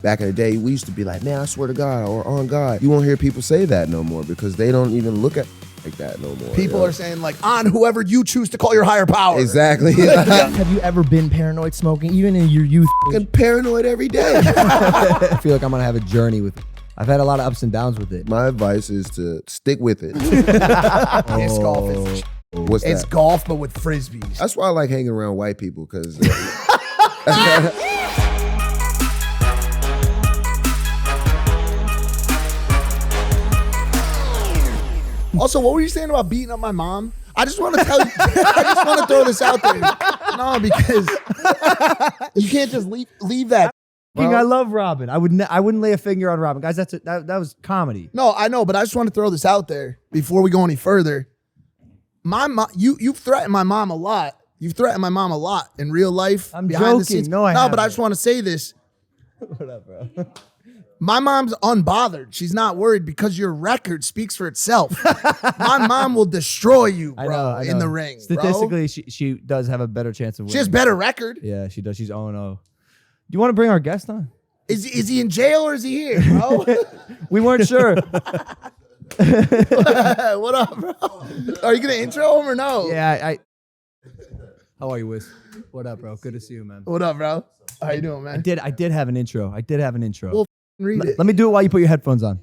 Back in the day, we used to be like, man, I swear to God, or on God. You won't hear people say that no more because they don't even look at like that no more. People are saying like, on whoever you choose to call your higher power. Exactly. Have you ever been paranoid smoking, even in your youth? Fucking paranoid every day. I feel like I'm gonna have a journey with it. I've had a lot of ups and downs with it. My advice is to stick with it. It's golf. What's It's that? golf, but with frisbees. That's why I like hanging around white people because Also, what were you saying about beating up my mom? I just want to tell you, I just want to throw this out there. No, because you can't just leave that. King, I love Robin. I wouldn't lay a finger on Robin. Guys, that was comedy. No, I know, but I just want to throw this out there before we go any further. My mom, you've threatened my mom a lot. You've threatened my mom a lot in real life. I'm behind the joking. scenes. No, I but I haven't. just want to say this. What up, bro? My mom's unbothered. She's not worried because your record speaks for itself. My mom will destroy you, bro, I know. in the ring. Statistically, bro. she does have a better chance of winning. She has better record. Yeah, she does. She's 0-0. Do you want to bring our guest on? Is he in jail or is he here, bro? We weren't sure. What up, bro? Are you gonna intro him or no? Yeah, How are you, Wiz? What up, bro? Good to see you, man. What up, bro? How you doing, man? I did have an intro. Well, read it. Let me do it while you put your headphones on.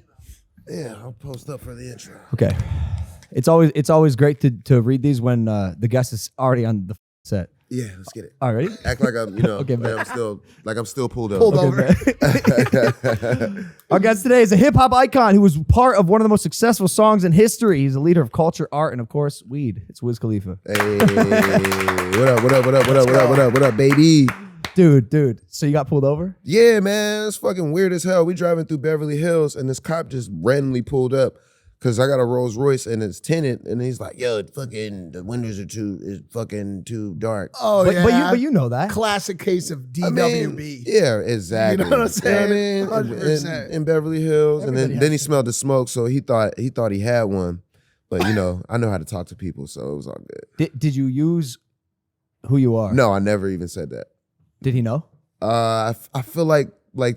yeah, I'll post up for the intro. Okay. It's always great to read these when the guest is already on the set. Yeah, let's get it. All right, ready? Act like I'm, Okay, I'm still pulled up. Pulled over. Our guest today is a hip hop icon who was part of one of the most successful songs in history. He's a leader of culture, art, and of course, weed. It's Wiz Khalifa. Hey, what up, baby? Dude. So you got pulled over? Yeah, man, it's fucking weird as hell. We driving through Beverly Hills and this cop just randomly pulled up because I got a Rolls Royce and it's tinted and he's like, yo, the windows are too dark. Oh, But you know that. Classic case of I mean, DWB. yeah, exactly. You know what I'm saying? You know what I mean? 100%. In Beverly Hills. And Everybody then he smelled the smoke, so he thought he had one. But you know, I know how to talk to people, so it was all good. Did you use who you are? No, I never even said that. Did he know? I feel like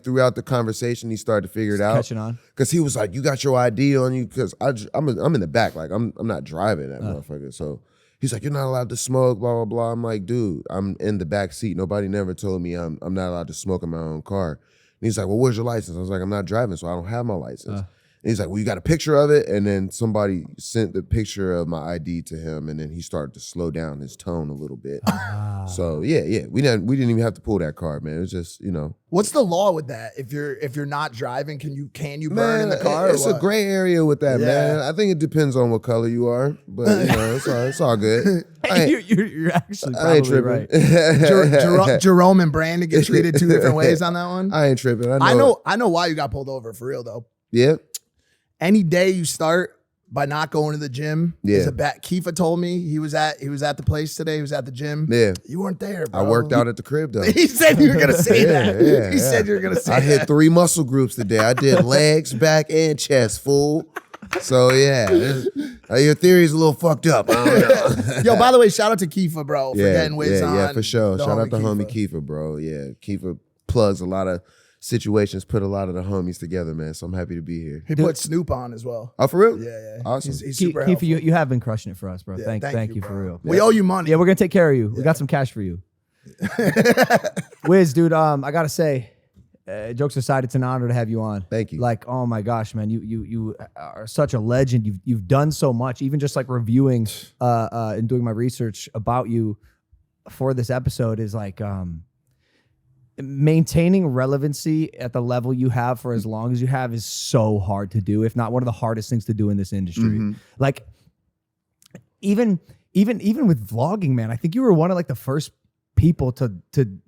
throughout the conversation he started to figure it out Catching on. because he was like, "You got your ID on you?" Because I'm in the back, like I'm not driving that motherfucker. So he's like, "You're not allowed to smoke." Blah blah blah. I'm like, "Dude, I'm in the back seat. Nobody never told me I'm not allowed to smoke in my own car." And he's like, "Well, where's your license?" I was like, "I'm not driving, so I don't have my license." And he's like, "Well, you got a picture of it?" And then somebody sent the picture of my ID to him, and then he started to slow down his tone a little bit. So yeah, we didn't even have to pull that card, man. It was just, you know. What's the law with that? If you're not driving, can you burn in the car? It's or a what? gray area with that, Yeah. man. I think it depends on what color you are, but you know, it's all good. I ain't, You're actually I ain't probably tripping. right. Jerome and Brandon get treated two different ways on that one. I ain't tripping. I know why you got pulled over for real though. Yeah. Any day you start by not going to the gym is Yeah. a bet. Kifa told me he was at the place today. He was at the gym. Yeah. You weren't there, bro. I worked out at the crib though. He said you were gonna say that. Yeah, He said you were gonna say I that. hit 3 muscle groups today. I did legs, back, and chest, fool. So yeah, your theory's a little fucked up. I don't know. Yo, by the way, shout out to Kifa, bro, for getting Wiz on. Yeah, for sure. the Shout out to homie Kifa. Kiefer, bro. Yeah, Kiefer plugs a lot of situations, put a lot of the homies together, man. So I'm happy to be here. He put Snoop on as well. Oh, for real? Yeah. Awesome. He's super Keefe, helpful. you have been crushing it for us, bro. Yeah, thank you bro. for real. We owe you money. Yeah, we're gonna take care of you. We got some cash for you. Wiz, dude, I gotta say, jokes aside, it's an honor to have you on. Thank you. Like, oh my gosh, man, you are such a legend. You've done so much. Even just like reviewing and doing my research about you for this episode is like maintaining relevancy at the level you have for as long as you have is so hard to do, if not one of the hardest things to do in this industry. Like, even with vlogging, man, I think you were one of like the first people to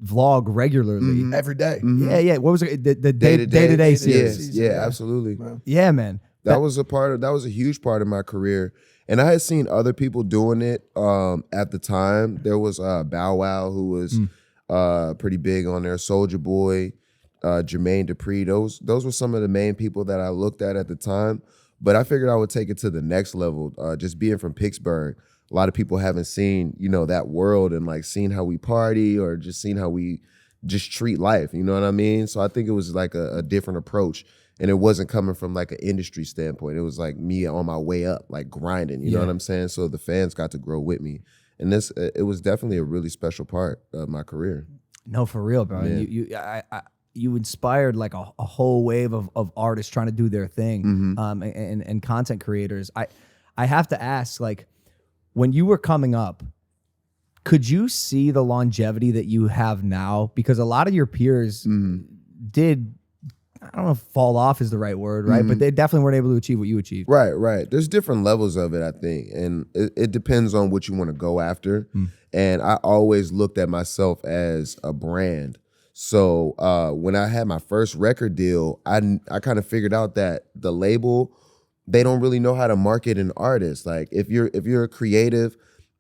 vlog regularly. Every day. Yeah. What was it? The day-to-day series. Yeah, absolutely. Yeah, man. That was a huge part of my career. And I had seen other people doing it at the time. There was Bow Wow, who was pretty big on there, Soulja Boy, Jermaine Dupri. Those were some of the main people that I looked at the time. But I figured I would take it to the next level. Just being from Pittsburgh, a lot of people haven't seen, that world and like seen how we party or just seen how we just treat life. You know what I mean? So I think it was like a different approach. And it wasn't coming from like an industry standpoint. It was like me on my way up, like grinding. You know what I'm saying? So the fans got to grow with me. And it was definitely a really special part of my career. No, for real, bro. Yeah. You inspired like a whole wave of artists trying to do their thing, and content creators. I have to ask, like, when you were coming up, could you see the longevity that you have now? Because a lot of your peers did, I don't know if fall off is the right word, right? But they definitely weren't able to achieve what you achieved. Right. There's different levels of it, I think. And it depends on what you want to go after. And I always looked at myself as a brand. So when I had my first record deal, I kind of figured out that the label, they don't really know how to market an artist. Like if you're a creative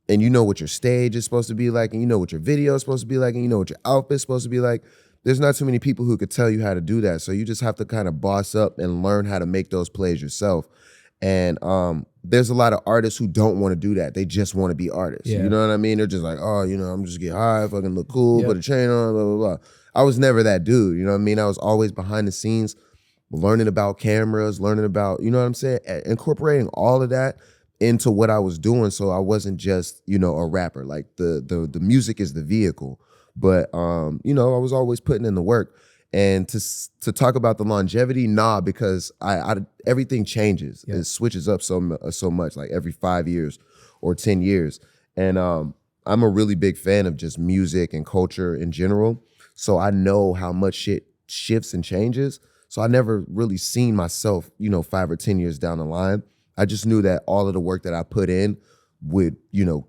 and you know what your stage is supposed to be like, and you know what your video is supposed to be like, and you know what your outfit's supposed to be like, there's not too many people who could tell you how to do that. So you just have to kind of boss up and learn how to make those plays yourself. And there's a lot of artists who don't want to do that. They just want to be artists. You know what I mean? They're just like, oh, I'm just get high, fucking look cool, put a chain on, blah, blah, blah. I was never that dude. You know what I mean? I was always behind the scenes, learning about cameras, learning about, you know what I'm saying? Incorporating all of that into what I was doing. So I wasn't just, a rapper. Like the music is the vehicle. But, I was always putting in the work. And to talk about the longevity, because everything changes. It switches up so much, like every 5 years or 10 years. And I'm a really big fan of just music and culture in general. So I know how much shit shifts and changes. So I never really seen myself, 5 or 10 years down the line. I just knew that all of the work that I put in would,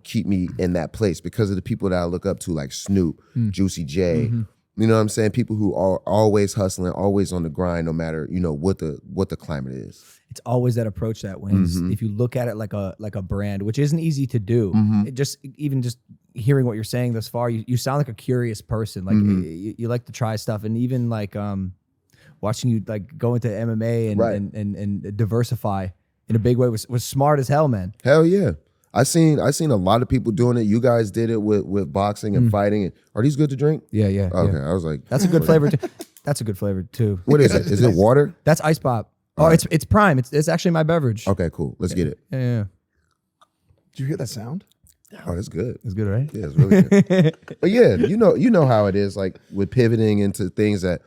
keep me in that place because of the people that I look up to, like Snoop, Juicy J. You know what I'm saying? People who are always hustling, always on the grind, no matter, what the climate is. It's always that approach that wins. If you look at it like a brand, which isn't easy to do. It just hearing what you're saying thus far, you sound like a curious person. Like you like to try stuff, and even like watching you like go into MMA and diversify in a big way was smart as hell, man. Hell yeah. I seen a lot of people doing it. You guys did it with boxing and fighting. Are these good to drink? Yeah. Okay, I was like, that's a good flavor too. That's a good flavor too. What is it? Is it water? That's Ice Pop. Oh, right. It's Prime. It's actually my beverage. Okay, cool. Let's get it. Yeah. Did you hear that sound? Oh, that's good. It's good, right? Yeah, it's really good. But yeah, you know how it is, like with pivoting into things that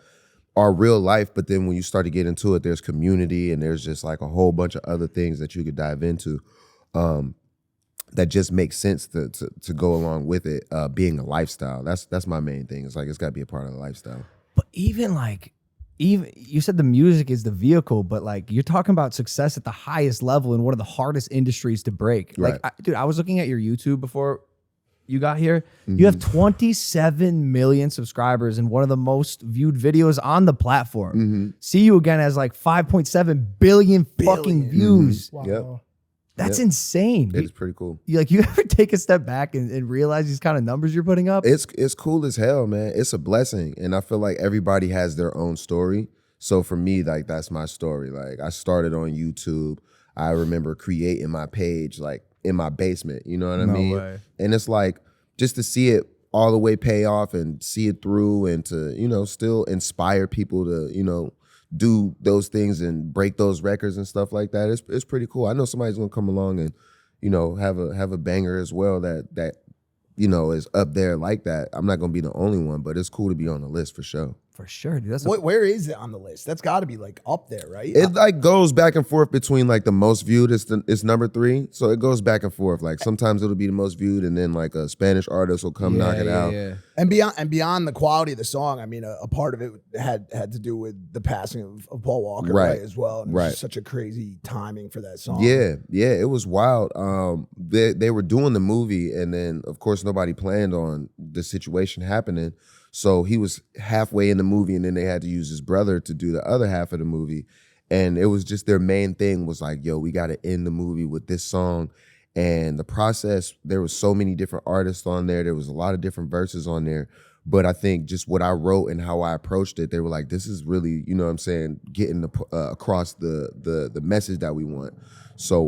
are real life, but then when you start to get into it, there's community and there's just like a whole bunch of other things that you could dive into. That just makes sense to go along with it, being a lifestyle. That's my main thing. It's like it's got to be a part of the lifestyle. But even you said the music is the vehicle, but like you're talking about success at the highest level in one of the hardest industries to break. Right. Like, dude, I was looking at your YouTube before you got here. You have 27 million subscribers and one of the most viewed videos on the platform. See You Again has like 5.7 billion fucking views. Wow. Yep. That's insane. It's pretty cool. You ever take a step back and realize these kind of numbers you're putting up? It's cool as hell, man. It's a blessing. And I feel like everybody has their own story. So for me, like that's my story. Like I started on YouTube. I remember creating my page like in my basement. You know what I mean? Way. And it's like just to see it all the way pay off and see it through and to, still inspire people to, do those things and break those records and stuff like that. It's pretty cool. I know somebody's gonna come along and, have a banger as well that is up there like that. I'm not gonna be the only one, but it's cool to be on the list for sure. For sure, dude. Where is it on the list? That's got to be like up there, right? It like goes back and forth between like the most viewed. It's number 3, so it goes back and forth. Like sometimes it'll be the most viewed, and then like a Spanish artist will come knock it out. Yeah. And beyond the quality of the song, I mean, a part of it had to do with the passing of Paul Walker, right, as well. And it was just such a crazy timing for that song. Yeah, it was wild. They were doing the movie, and then of course nobody planned on the situation happening. So he was halfway in the movie, and then they had to use his brother to do the other half of the movie. And it was just their main thing was like, yo, we got to end the movie with this song. And the process, there was so many different artists on there. There was a lot of different verses on there. But I think just what I wrote and how I approached it, they were like, this is really, you know what I'm saying, getting across the message that we want. So,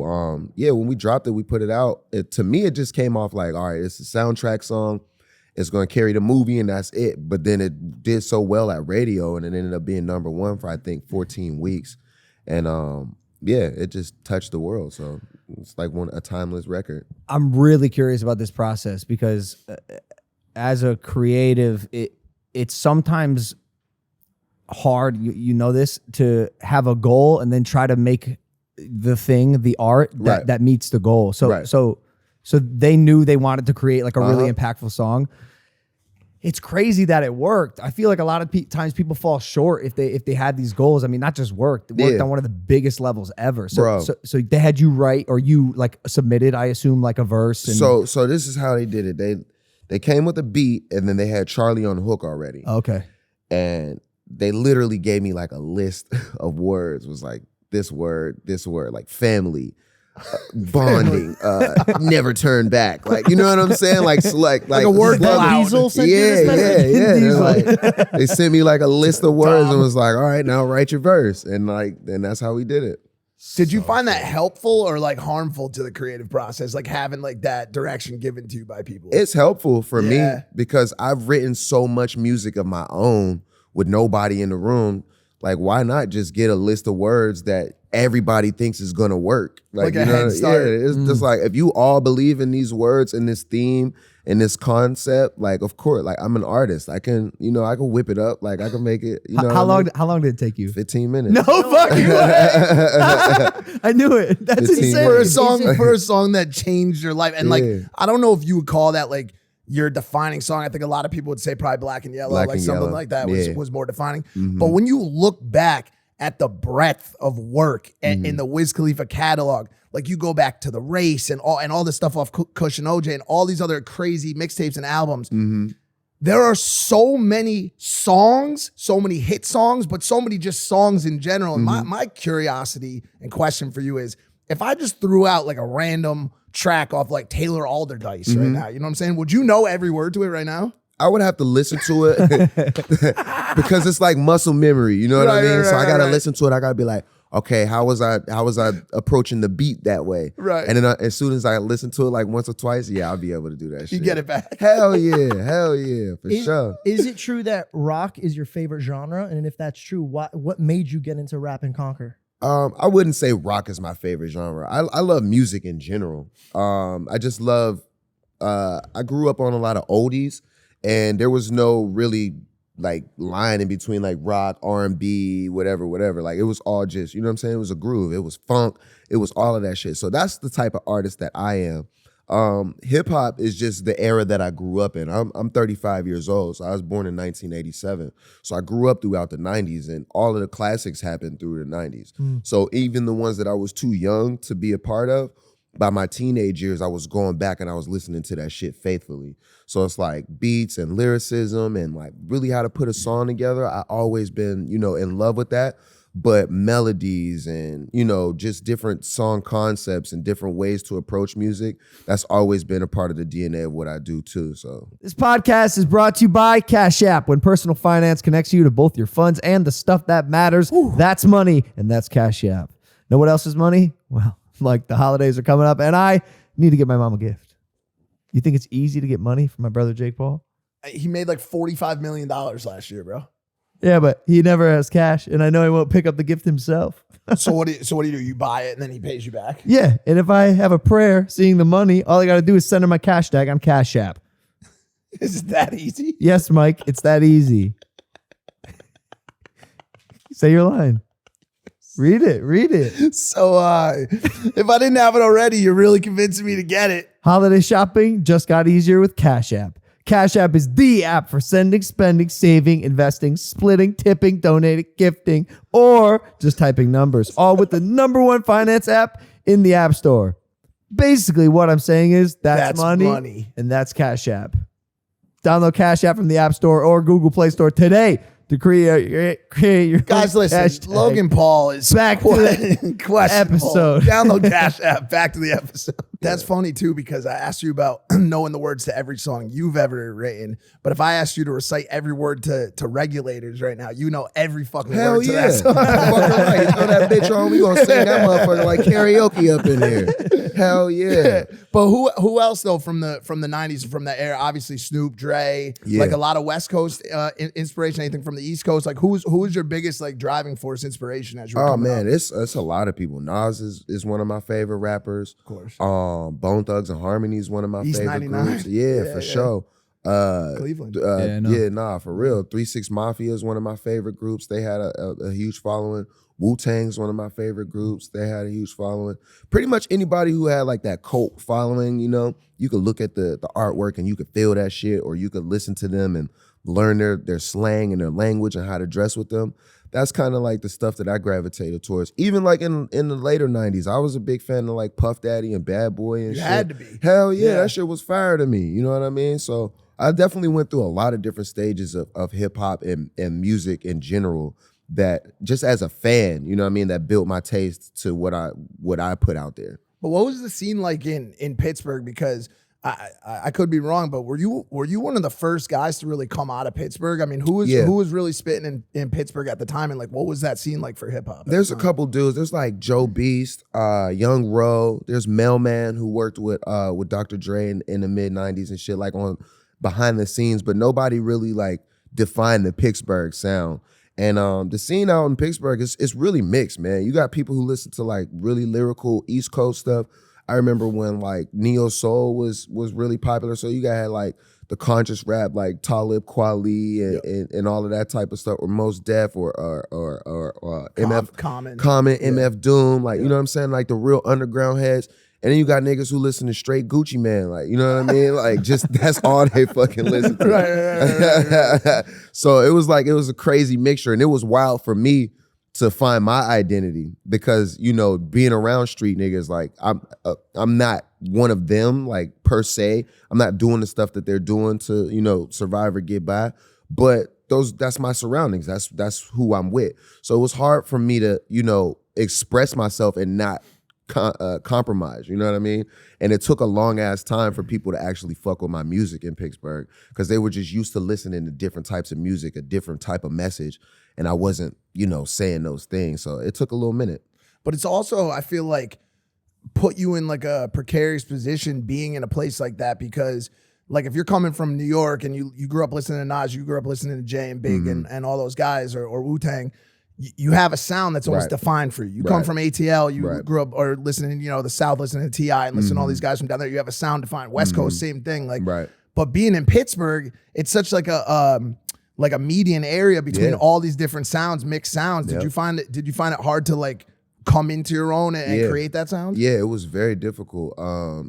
when we dropped it, we put it out. To me, it just came off like, all right, it's a soundtrack song. it's going to carry the movie and that's it. But then it did so well at radio and it ended up being #1 for I think 14 weeks. And yeah, it just touched the world. So it's like a timeless record. I'm really curious about this process because as a creative, it's sometimes hard, you know this, to have a goal and then try to make the art that meets the goal. So they knew they wanted to create like a really impactful song. It's crazy that it worked. I feel like a lot of times people fall short if they had these goals. I mean, not just worked on one of the biggest levels ever. So they had you write, or you like submitted, I assume, like a verse. And so this is how they did it. They came with a beat and then they had Charlie on the hook already. Okay. And they literally gave me like a list of words. It was like this word, like family, bonding, never turn back. Like, you know what I'm saying? Like a word cloud. Diesel sent you this message? Yeah. Like, they sent me like a list of words and was like, all right, now write your verse. And that's how we did it. Did you find that helpful or like harmful to the creative process? Like having like that direction given to you by people? It's helpful for me because I've written so much music of my own with nobody in the room. Like, why not just get a list of words that everybody thinks is gonna work? Like a head start. It's just like, if you all believe in these words and this theme and this concept, like, of course, like, I'm an artist. I can whip it up. Like, I can make it. You know, how long did it take you? 15 minutes. No fucking way. I knew it. That's 15 insane. For a song that changed your life. And like, I don't know if you would call that like your defining song. I think a lot of people would say probably Black and Yellow, like something like that was more defining. But when you look back at the breadth of work in the Wiz Khalifa catalog, like you go back to The Race and all this stuff off Kush and OJ and all these other crazy mixtapes and albums, there are so many songs, so many hit songs, but so many just songs in general. And my curiosity and question for you is, if I just threw out like a random track off like Taylor Alderdice right now, you know what I'm saying? Would you know every word to it right now? I would have to listen to it because it's like muscle memory. You know what I mean? So I gotta listen to it. I gotta be like, okay, how was I approaching the beat that way? Right. And then as soon as I listen to it like once or twice, I'll be able to do that shit. You get it back. Hell yeah, for sure. Is it true that rock is your favorite genre? And if that's true, what made you get into rap and conquer? I wouldn't say rock is my favorite genre. I love music in general. I just love, I grew up on a lot of oldies and there was no really like line in between like rock, R&B, whatever. Like it was all just, you know what I'm saying? It was a groove. It was funk. It was all of that shit. So that's the type of artist that I am. Hip hop is just the era that I grew up in. I'm 35 years old, so I was born in 1987. So I grew up throughout the 90s, and all of the classics happened through the 90s. So even the ones that I was too young to be a part of, by my teenage years, I was going back and I was listening to that shit faithfully. So it's like beats and lyricism and like really how to put a song together. I always been, in love with that. But melodies and, just different song concepts and different ways to approach music, that's always been a part of the DNA of what I do too. So this podcast is brought to you by Cash App. When personal finance connects you to both your funds and the stuff that matters, that's money, and that's Cash App. Know what else is money? Well, like the holidays are coming up and I need to get my mom a gift. You think it's easy to get money from my brother Jake Paul? He made like $45 million last year, bro. Yeah, but he never has cash, and I know he won't pick up the gift himself. So what do you do? You buy it and then he pays you back? Yeah, and if I have a prayer seeing the money, all I got to do is send him my cash tag on Cash App. Is it that easy? Yes, Mike, it's that easy. Say your line. Read it. So if I didn't have it already, you're really convincing me to get it. Holiday shopping just got easier with Cash App. Cash App is the app for sending, spending, saving, investing, splitting, tipping, donating, gifting, or just typing numbers, all with the #1 finance app in the App Store. Basically, what I'm saying is that's money, and that's Cash App. Download Cash App from the App Store or Google Play Store today to create your guys. Listen, hashtag. Logan Paul is back to the episode. Download Cash App. Back to the episode. That's funny too, because I asked you about knowing the words to every song you've ever written, but if I asked you to recite every word to Regulators right now, you know every fucking word to that song. Fucking right. You throw that bitch on, we gonna sing that motherfucker like karaoke up in here. Hell yeah. But who else though from the 90s, from that era? Obviously Snoop, Dre, like a lot of West Coast inspiration. Anything from the East Coast? Like who's your biggest like driving force inspiration as you're coming up? It's a lot of people. Nas is one of my favorite rappers. Of course. Bone Thugs and Harmony is one of my East favorite 99. groups. Yeah, for sure. Cleveland. For real. 3-6 Mafia is one of my favorite groups. They had a huge following. Wu-Tang's one of my favorite groups. They had a huge following. Pretty much anybody who had like that cult following, you know, you could look at the artwork and you could feel that shit, or you could listen to them and learn their slang and their language and how to dress with them. That's kind of like the stuff that I gravitated towards. Even like in the later 90s, I was a big fan of like Puff Daddy and Bad Boy and shit. You had to be. Hell yeah, that shit was fire to me. You know what I mean? So I definitely went through a lot of different stages of hip hop and music in general, that just as a fan, you know what I mean, that built my taste to what I put out there. But what was the scene like in Pittsburgh? Because I could be wrong, but were you one of the first guys to really come out of Pittsburgh? I mean, who was really spitting in Pittsburgh at the time, and like what was that scene like for hip hop? There's a couple dudes. There's like Joe Beast, Young Ro. There's Mailman, who worked with Dr. Dre in the mid '90s and shit, like on behind the scenes, but nobody really like defined the Pittsburgh sound. And the scene out in Pittsburgh is really mixed, man. You got people who listen to like really lyrical East Coast stuff. I remember when like Neo Soul was really popular. So you got like the conscious rap, like Talib Kweli and all of that type of stuff, or Mos Def or MF Common, MF Doom, like you know what I'm saying, like the real underground heads. And then you got niggas who listen to straight Gucci Man, like, you know what I mean? Like, just that's all they fucking listen to. Right. So it was a crazy mixture, and it was wild for me to find my identity because, you know, being around street niggas, like I'm not one of them, like per se. I'm not doing the stuff that they're doing to, you know, survive or get by, but that's my surroundings. That's who I'm with. So it was hard for me to, you know, express myself and not compromise, you know what I mean? And it took a long ass time for people to actually fuck with my music in Pittsburgh because they were just used to listening to different types of music, a different type of message, and I wasn't, you know, saying those things. So it took a little minute. But it's also, I feel like, put you in like a precarious position being in a place like that, because like if you're coming from New York and you grew up listening to Nas, you grew up listening to Jay and Big and all those guys, or Wu-Tang, you have a sound that's almost defined for you. You come from ATL, you grew up or listening, you know, the South, listening to T.I. and listening to all these guys from down there. You have a sound defined. West Coast, same thing. Like, but being in Pittsburgh, it's such like a median area between all these different sounds, mixed sounds. Did you find it hard to like come into your own and create that sound? Yeah, it was very difficult.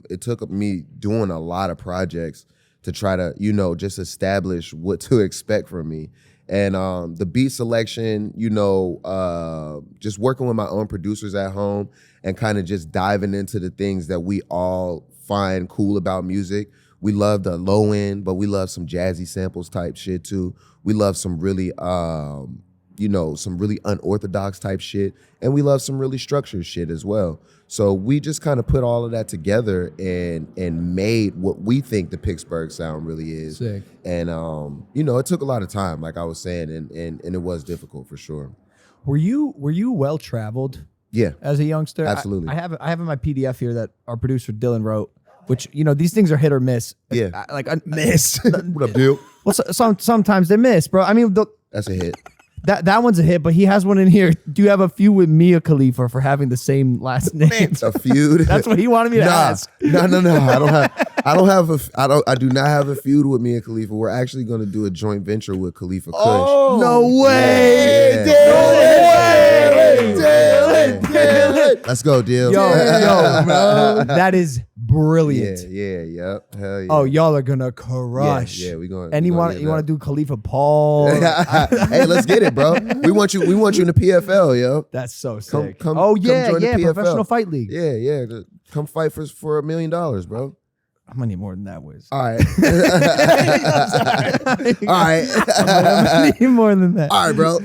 It took me doing a lot of projects to try to, you know, just establish what to expect from me. And the beat selection, you know, just working with my own producers at home and kind of just diving into the things that we all find cool about music. We love the low end, but we love some jazzy samples type shit too. We love some really, you know, some really unorthodox type shit. And we love some really structured shit as well. So we just kind of put all of that together and made what we think the Pittsburgh sound really is. Sick. And you know, it took a lot of time, like I was saying, and it was difficult for sure. Were you well traveled? Yeah, as a youngster, absolutely. I have in my PDF here that our producer Dylan wrote, which, you know, these things are hit or miss. Yeah, miss. What up, Bill? Well, sometimes they miss, bro. I mean, that's a hit. That one's a hit, but he has one in here. Do you have a feud with Mia Khalifa for having the same last name? A feud? That's what he wanted me to ask. No. I do not have a feud with Mia Khalifa. We're actually going to do a joint venture with Khalifa Kush. Oh, no way! Dylan. Let's go, Dylan. Yo, bro, that is brilliant. Yep. Hell yeah. Oh, y'all are gonna crush. Yeah, we going. And you want to do Khalifa Paul? Hey, let's get it, bro. We want you in the PFL, yo. That's so sick. Come join the PFL. Professional Fight League. Yeah. Come fight for $1 million, bro. I'm gonna need more than that, Wiz. All right. All right. I'm gonna need more than that. All right, bro.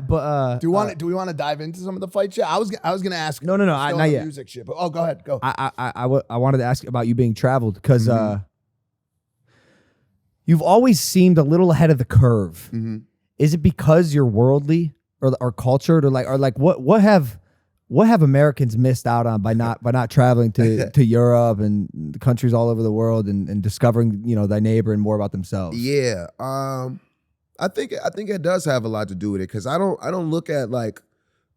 But do we want to dive into some of the fight shit? I was gonna ask. No, not yet. Music shit, but go ahead, go. I wanted to ask about you being traveled because you've always seemed a little ahead of the curve. Is it because you're worldly or cultured or like what have what have Americans missed out on by not traveling to Europe and the countries all over the world and discovering, you know, thy neighbor and more about themselves? Yeah. I think it does have a lot to do with it, because I don't look at like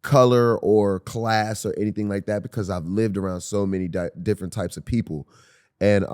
color or class or anything like that, because I've lived around so many different types of people. And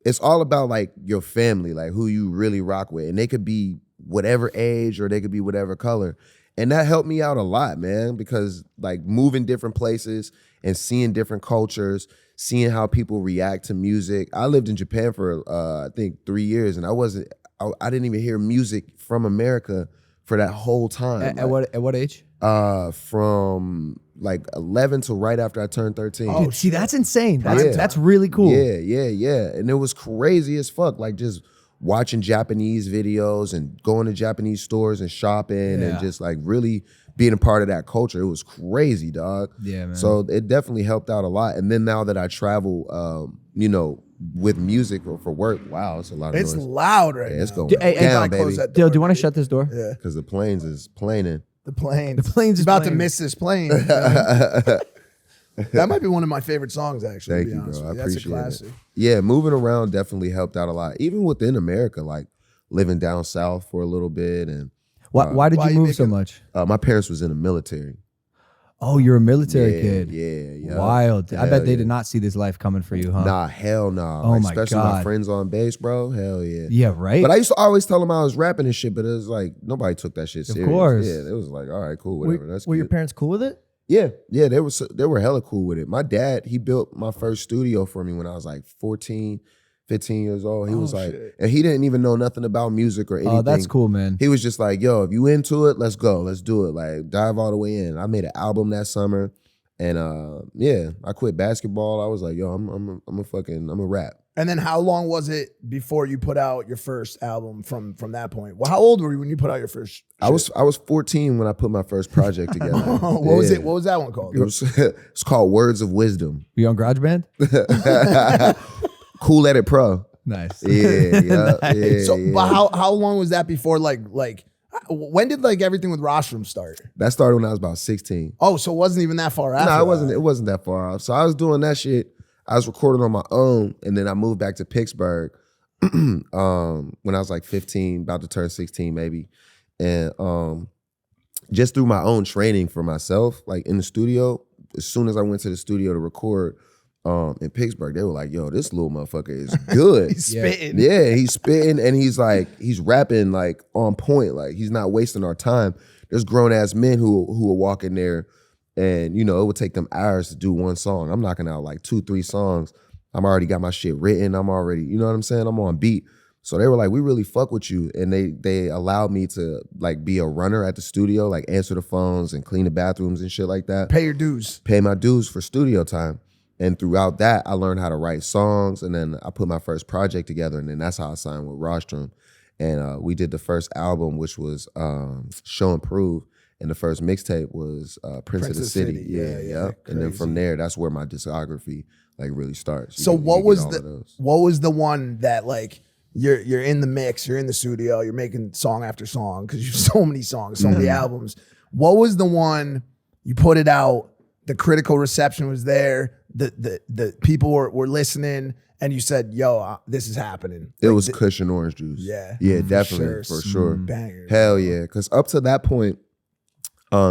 it's all about like your family, like who you really rock with. And they could be whatever age or they could be whatever color. And that helped me out a lot, man, because like moving different places and seeing different cultures, seeing how people react to music. I lived in Japan for I think 3 years, and I didn't even hear music from America for that whole time. At what age? From like 11 to right after I turned 13. Oh, see, that's insane. That's really cool. Yeah. And it was crazy as fuck. Like just watching Japanese videos and going to Japanese stores and shopping and just like really being a part of that culture. It was crazy, dog. Yeah, man. So it definitely helped out a lot. And then now that I travel, you know, with music or for work, wow, it's a lot of noise. It's loud right now. It's going down, baby. Dill, do you want to shut this door? Yeah. Because the planes is planing. The planes. The plane's about playing. to miss this plane. That might be one of my favorite songs, actually. Thank to be you, honest bro. with I you. That's a appreciate classic. it. Yeah, moving around definitely helped out a lot. Even within America, like living down south for a little bit. And Why did you move so much? my parents was in the military. Oh, you're a military kid. Yeah. Wild. I bet they yeah. did not see this life coming for you, huh? Nah, hell nah. Oh Like, my especially God. my friends on base, bro. Hell yeah. Yeah, right? But I used to always tell them I was rapping and shit, but it was like nobody took that shit serious. course. Yeah, it was like, all right, cool, whatever. That's Were your cute. parents cool with it? Yeah, they were hella cool with it. My dad, he built my first studio for me when I was like 14, 15 years old. He was like, shit. and he didn't even know nothing about music or anything. Oh, that's cool, man. He was just like, yo, if you into it, let's go. Let's do it. Like, dive all the way in. I made an album that summer. And I quit basketball. I was like, yo, I'm a rap. And then how long was it before you put out your first album from that point? Well, how old were you when you put out your first shit? I was 14 when I put my first project together. What was it? What was that one called? It's called Words of Wisdom. You on GarageBand? Cool Edit Pro. Nice. Yeah. But how long was that before like when did like everything with Rostrum start? That started when I was about 16. Oh, so it wasn't even that far after. No, it wasn't that far off. So I was doing that shit. I was recording on my own, and then I moved back to Pittsburgh when I was like 15, about to turn 16 maybe. And just through my own training for myself, like in the studio, as soon as I went to the studio to record in Pittsburgh, they were like, yo, this little motherfucker is good. He's spitting. Yeah, he's spitting and he's rapping like on point. Like he's not wasting our time. There's grown ass men who will walk in there and, you know, it would take them hours to do one song. I'm knocking out like 2-3 songs. I'm already got my shit written. I'm already, you know what I'm saying? I'm on beat. So they were like, we really fuck with you. And they allowed me to like be a runner at the studio, like answer the phones and clean the bathrooms and shit like that. Pay your dues. Pay my dues for studio time. And throughout that, I learned how to write songs. And then I put my first project together. And then that's how I signed with Rostrum. And we did the first album, which was Show and Prove. And the first mixtape was Prince of the City. Yeah. And then from there, that's where my discography like really starts. So what was the one that like you're in the mix, you're in the studio, you're making song after song because you have so many songs, so many albums. What was the one you put it out? The critical reception was there. The people were listening, and you said, "Yo, this is happening." It was Cushion Orange Juice. Yeah, Definitely for sure. Bangers. Hell yeah, because up to that point,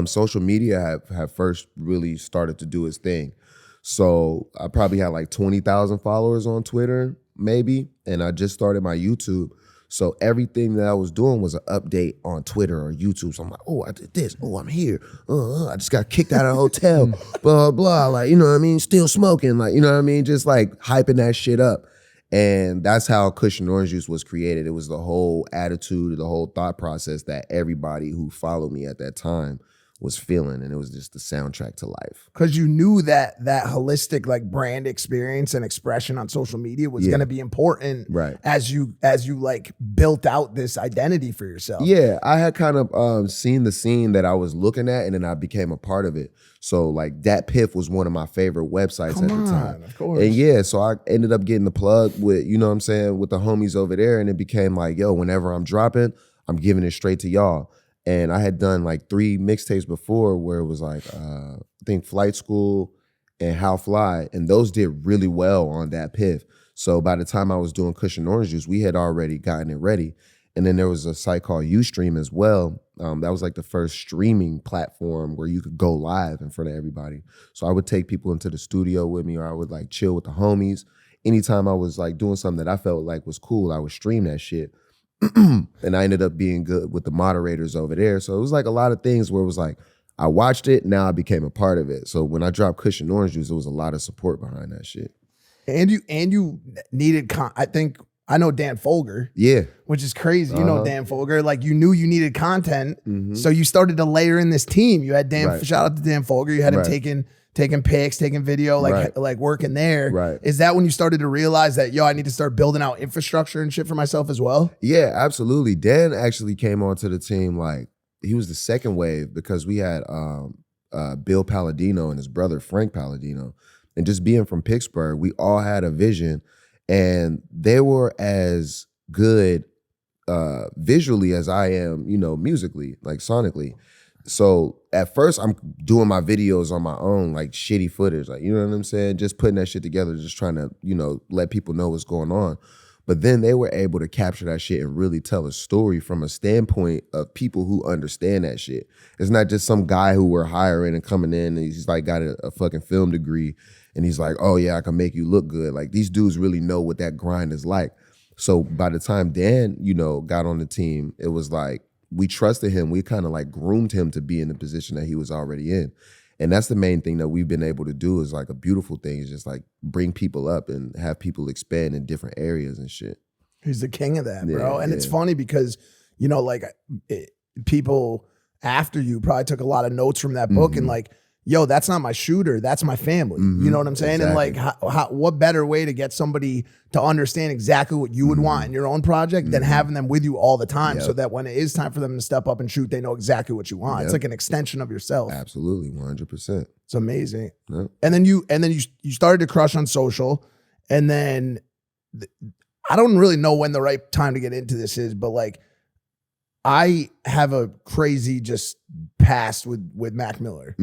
social media have first really started to do its thing. So I probably had like 20,000 followers on Twitter, maybe, and I just started my YouTube. So everything that I was doing was an update on Twitter or YouTube. So I'm like, oh, I did this. Oh, I'm here. I just got kicked out of a hotel. Blah, blah. Like, you know what I mean? Still smoking. Like, you know what I mean? Just like hyping that shit up. And that's how Cushion Orange Juice was created. It was the whole attitude, the whole thought process that everybody who followed me at that time was feeling, and it was just the soundtrack to life. Because you knew that holistic like brand experience and expression on social media was going to be important, right? As you like built out this identity for yourself. Yeah, I had kind of seen the scene that I was looking at, and then I became a part of it. So like Dat Piff was one of my favorite websites at the time. Of course. And yeah, so I ended up getting the plug with, you know what I'm saying, with the homies over there, and it became like, yo, whenever I'm dropping, I'm giving it straight to y'all. And I had done like 3 mixtapes before where it was like I think Flight School and How Fly, and those did really well on that Piff. So by the time I was doing Cushion Orange Juice, we had already gotten it ready. And then there was a site called Ustream as well. That was like the first streaming platform where you could go live in front of everybody. So I would take people into the studio with me, or I would like chill with the homies. Anytime I was like doing something that I felt like was cool, I would stream that shit. And I ended up being good with the moderators over there. So it was like a lot of things where it was like, I watched it, now I became a part of it. So when I dropped Cushion Orange Juice, there was a lot of support behind that shit. And you needed, I know Dan Folger. Yeah. Which is crazy. You know Dan Folger. Like you knew you needed content. So you started to layer in this team. You had Dan, shout out to Dan Folger. You had him taking pics, taking video, like working there. Right. Is that when you started to realize that, yo, I need to start building out infrastructure and shit for myself as well? Yeah, absolutely. Dan actually came onto the team like, he was the second wave because we had Bill Palladino and his brother Frank Palladino. And just being from Pittsburgh, we all had a vision, and they were as good visually as I am, you know, musically, like sonically. So at first I'm doing my videos on my own, like shitty footage, like, you know what I'm saying? Just putting that shit together, just trying to, you know, let people know what's going on. But then they were able to capture that shit and really tell a story from a standpoint of people who understand that shit. It's not just some guy who we're hiring and coming in and he's like got a fucking film degree and he's like, oh yeah, I can make you look good. Like these dudes really know what that grind is like. So by the time Dan, you know, got on the team, it was like, we trusted him. We kind of like groomed him to be in the position that he was already in. And that's the main thing that we've been able to do, is like a beautiful thing, is just like bring people up and have people expand in different areas and shit. He's the king of that, bro. And it's funny because, you know, like people after you probably took a lot of notes from that book and like, yo, that's not my shooter, that's my family. You know what I'm saying? Exactly. And like, what better way to get somebody to understand exactly what you would want in your own project than having them with you all the time, so that when it is time for them to step up and shoot, they know exactly what you want. It's like an extension of yourself. Absolutely, 100%. It's amazing. And then you started to crush on social, and then I don't really know when the right time to get into this is, but like, I have a crazy just past with Mac Miller.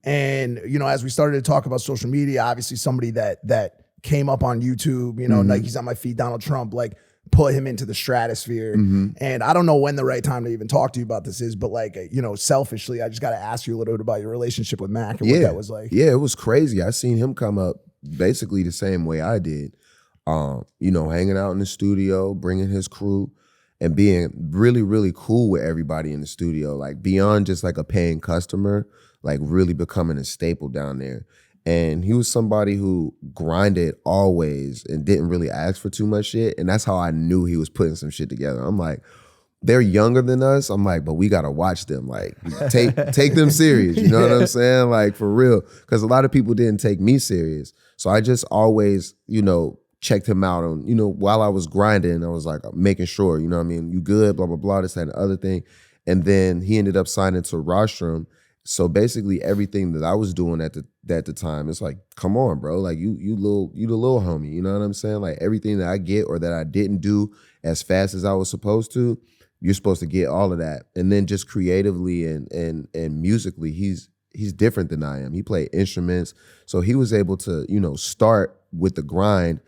And, you know, as we started to talk about social media, obviously somebody that came up on YouTube, you know, Nike's on my feet, Donald Trump, like put him into the stratosphere. And I don't know when the right time to even talk to you about this is, but like, you know, selfishly, I just got to ask you a little bit about your relationship with Mac and what that was like. Yeah, it was crazy. I seen him come up basically the same way I did, you know, hanging out in the studio, bringing his crew, and being really, really cool with everybody in the studio, like beyond just like a paying customer, like really becoming a staple down there. And he was somebody who grinded always and didn't really ask for too much shit. And that's how I knew he was putting some shit together. I'm like, they're younger than us. I'm like, but we gotta watch them. Like, take them serious. You know what I'm saying? Like, for real. Because a lot of people didn't take me serious. So I just always, you know, checked him out on, you know, while I was grinding, I was like making sure, you know what I mean, you good, blah, blah, blah, this, that, and the other thing. And then he ended up signing to Rostrum. So basically everything that I was doing at the time, it's like, come on, bro. Like you the little homie, you know what I'm saying? Like everything that I get or that I didn't do as fast as I was supposed to, you're supposed to get all of that. And then just creatively and musically, he's different than I am. He played instruments. So he was able to, you know, start with the grind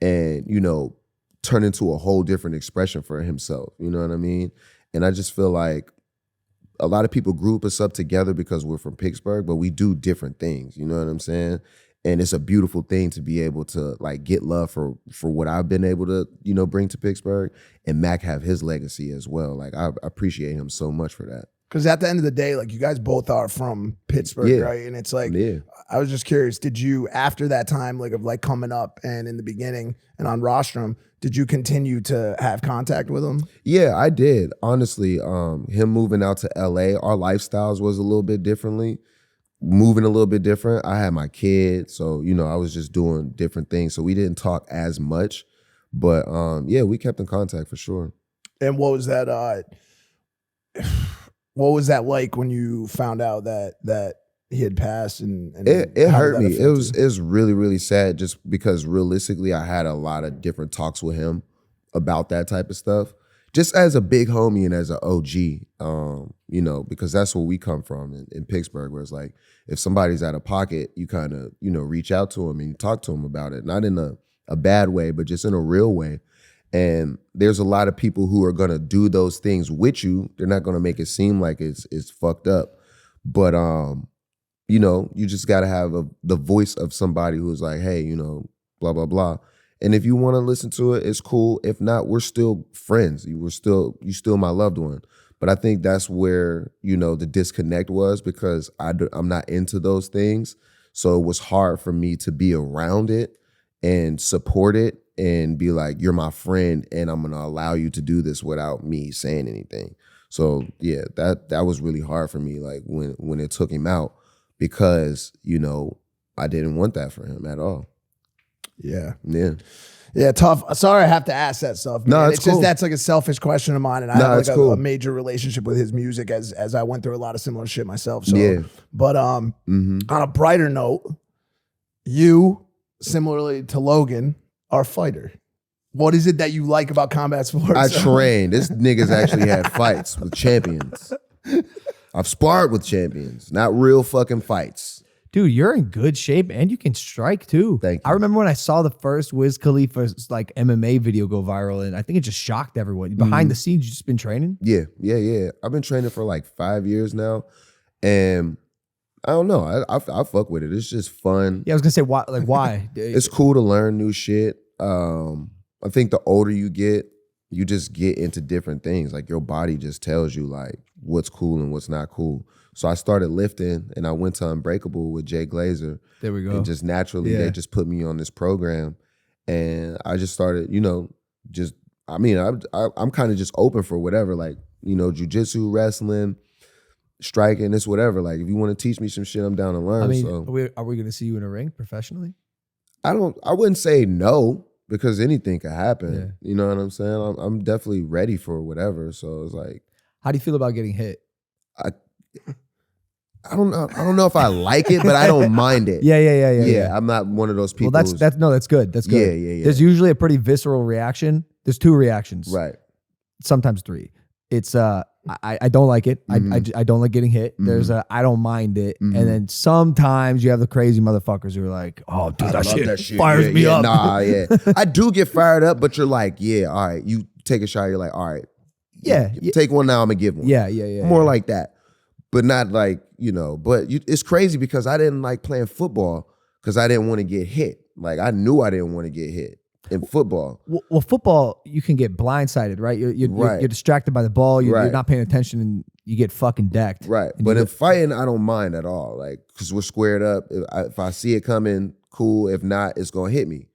and, you know, turn into a whole different expression for himself. You know what I mean? And I just feel like a lot of people group us up together because we're from Pittsburgh, but we do different things. You know what I'm saying? And it's a beautiful thing to be able to like get love for what I've been able to, you know, bring to Pittsburgh, and Mac have his legacy as well. Like I appreciate him so much for that. Because at the end of the day, like you guys both are from Pittsburgh, right? And it's like, I was just curious, did you, after that time, like of like coming up and in the beginning and on Rostrum, did you continue to have contact with him? Yeah, I did. Honestly, him moving out to LA, our lifestyles was a little bit moving a little bit different. I had my kid, so, you know, I was just doing different things. So we didn't talk as much, but yeah, we kept in contact for sure. And what was that, what was that like when you found out that he had passed? And it hurt me. It was really, really sad, just because realistically I had a lot of different talks with him about that type of stuff. just as a big homie and as an OG, you know, because that's where we come from in Pittsburgh, where it's like, if somebody's out of pocket, you kind of, you know, reach out to them and you talk to them about it, not in a bad way, but just in a real way. And there's a lot of people who are gonna do those things with you. They're not gonna make it seem like it's fucked up, but you know, you just gotta have the voice of somebody who's like, hey, you know, blah blah blah. And if you want to listen to it, it's cool. If not, we're still friends. You still my loved one. But I think that's where, you know, the disconnect was, because I'm not into those things. So it was hard for me to be around it and support it and be like, you're my friend and I'm going to allow you to do this without me saying anything. So yeah, that was really hard for me, like when it took him out, because, you know, I didn't want that for him at all. Yeah. Yeah. Yeah, tough. Sorry I have to ask that stuff. Man. No, it's cool. just that's like a selfish question of mine, and I have like a major relationship with his music as I went through a lot of similar shit myself. So, yeah. But on a brighter note, you, similarly to Logan, are a fighter. What is it that you like about combat sports? I trained. This nigga's actually had fights with champions. I've sparred with champions, not real fucking fights. Dude, you're in good shape and you can strike too. Thank you. I remember when I saw the first Wiz Khalifa's like MMA video go viral, and I think it just shocked everyone. Behind the scenes, you just been training? Yeah. I've been training for like 5 years now, and I don't know. I fuck with it. It's just fun. Yeah, I was gonna say why. Like why? It's cool to learn new shit. I think the older you get, you just get into different things. Like your body just tells you like what's cool and what's not cool. So I started lifting and I went to Unbreakable with Jay Glazer. There we go. And just naturally, they just put me on this program. And I just started, you know, I'm kind of just open for whatever, like, you know, jiu-jitsu, wrestling, striking, it's whatever. Like, if you want to teach me some shit, I'm down to learn. I mean, so are we going to see you in a ring professionally? I wouldn't say no, because anything could happen. Yeah. You know what I'm saying? I'm definitely ready for whatever. So it's like, how do you feel about getting hit? I don't know if I like it, but I don't mind it. Yeah. I'm not one of those people. Well, that's good. That's good. Yeah. There's usually a pretty visceral reaction. There's 2 reactions. Right. Sometimes 3. It's I don't like it. I don't like getting hit. There's I don't mind it. And then sometimes you have the crazy motherfuckers who are like, oh, dude, that shit fires me up. Nah, yeah. I do get fired up, but you're like, yeah, all right. You take a shot, you're like, all right. Yeah. Take one now, I'm gonna give one. Yeah. More like that. But not like, you know, but it's crazy because I didn't like playing football because I didn't want to get hit. Like I knew I didn't want to get hit in football. Well, football, you can get blindsided, right? You're distracted by the ball. You're not paying attention and you get fucking decked. Right. But in fighting, I don't mind at all. Like, because we're squared up. If I see it coming, cool. If not, it's going to hit me.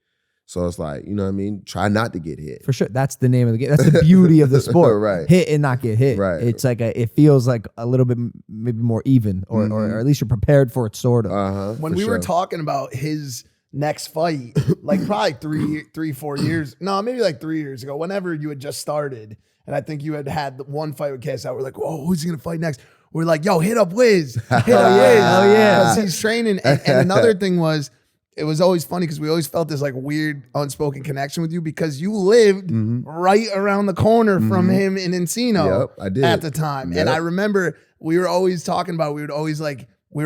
So it's like, you know what I mean? Try not to get hit. For sure. That's the name of the game. That's the beauty of the sport. Right. Hit and not get hit. Right. It's like it feels like a little bit maybe more even, or at least you're prepared for it, sort of. When we were talking about his next fight, like probably 4 years, no, maybe like 3 years ago, whenever you had just started, and I think you had the one fight with KSI, we're like, whoa, who's he gonna fight next? We're like, yo, hit up Wiz. Hit up Wiz. Oh yeah. Because he's training. And another thing was, it was always funny because we always felt this like weird unspoken connection with you because you lived right around the corner from him in Encino at the time. Yep. And I remember we were always talking about, we were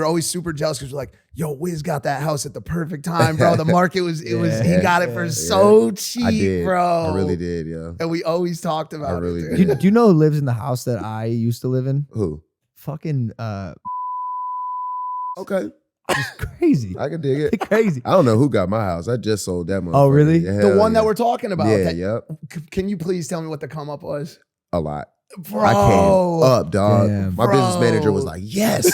always super jealous because we're like, yo, Wiz got that house at the perfect time, bro. The market was, he got it for so cheap, bro. I really did, yeah. And we always talked about it. Do you know who lives in the house that I used to live in? Who? Fucking Okay. It's crazy. I can dig it. Crazy. I don't know who got my house. I just sold that motherfucker. Oh, really? The one that we're talking about. Yeah, yep. Can you please tell me what the come up was? A lot. Bro. I came up, dog. Damn. My business manager was like, yes.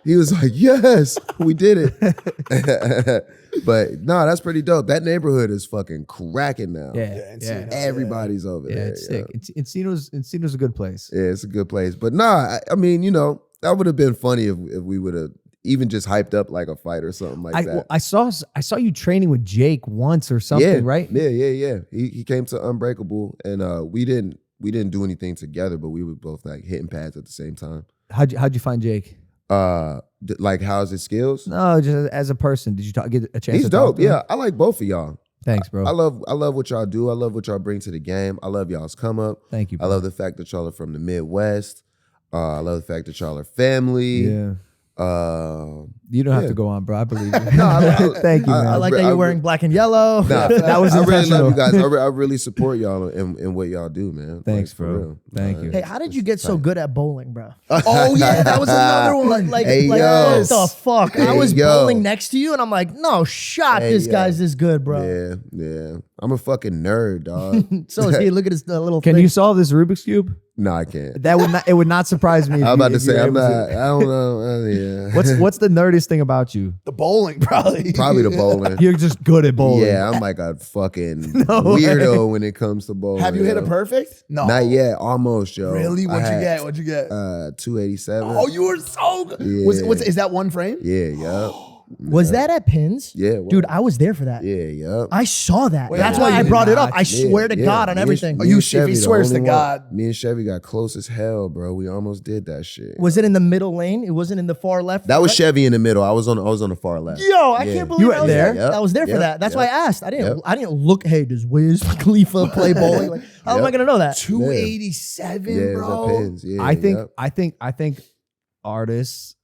He was like, yes, we did it. But no, that's pretty dope. That neighborhood is fucking cracking now. Yeah. Everybody's over there. It's sick. Encino's a good place. Yeah, it's a good place. But nah, I mean, you know, that would have been funny if we would have even just hyped up like a fight or something like that. I saw you training with Jake once or something, right? Yeah. He came to Unbreakable and we didn't do anything together, but we were both like hitting pads at the same time. How'd you find Jake? Like how's his skills? No, just as a person. Did you get a chance? He's to talk dope. to him? Yeah, I like both of y'all. Thanks, bro. I love what y'all do. I love what y'all bring to the game. I love y'all's come up. Thank you, bro. I love the fact that y'all are from the Midwest. I love the fact that y'all are family. Yeah. You don't have to go on, bro. I believe you. Thank you, man. I like that you're wearing black and yellow. Nah, that was I really intentional. love you guys. I really support y'all in what y'all do, man. Thanks, for bro. real. Thank you. Hey, how did you get so good at bowling, bro? Oh yeah, that was another one. Hey, what yo. the fuck? I Hey, was yo. bowling next to you, and I'm like, no shot, Hey, this yo. guy's this good, bro. Yeah. I'm a fucking nerd, dog. So is he. Look at his little Can thing. you solve this Rubik's cube? No, I can't. It would not surprise me. If I was you- about to if you say were I'm able not. to. I don't know. Yeah. What's the nerdiest thing about you? The bowling, probably. Probably the bowling. You're just good at bowling. Yeah, I'm like a fucking No way. weirdo when it comes to bowling. Have you hit a yo. perfect? No. Not yet. Almost, yo. Really? I had, What'd you get? 287. Oh, you were so good. Yeah. Is that one frame? Yeah, yup. Was that at Pins? Yeah, Dude, I was there for that. Yeah, yup. I saw that. Wait, That's no, why you I did brought it up. not. I swear to God on everything. Me and if Chevy he the swears to only one. God. Me and Chevy got close as hell, bro. We almost did that shit. Was it in the middle lane? It wasn't in the far left? That was right? Chevy in the middle. I was on the far left. Yo, I Yeah. can't believe You were I was there? there. I was there for Yep. that. That's why I asked. I didn't. Yep. I didn't look. Hey, does Wiz Khalifa play bowling? Like, how am I Yep. gonna know that? 287, Yeah, it was bro. at Pins. Yeah, I think artists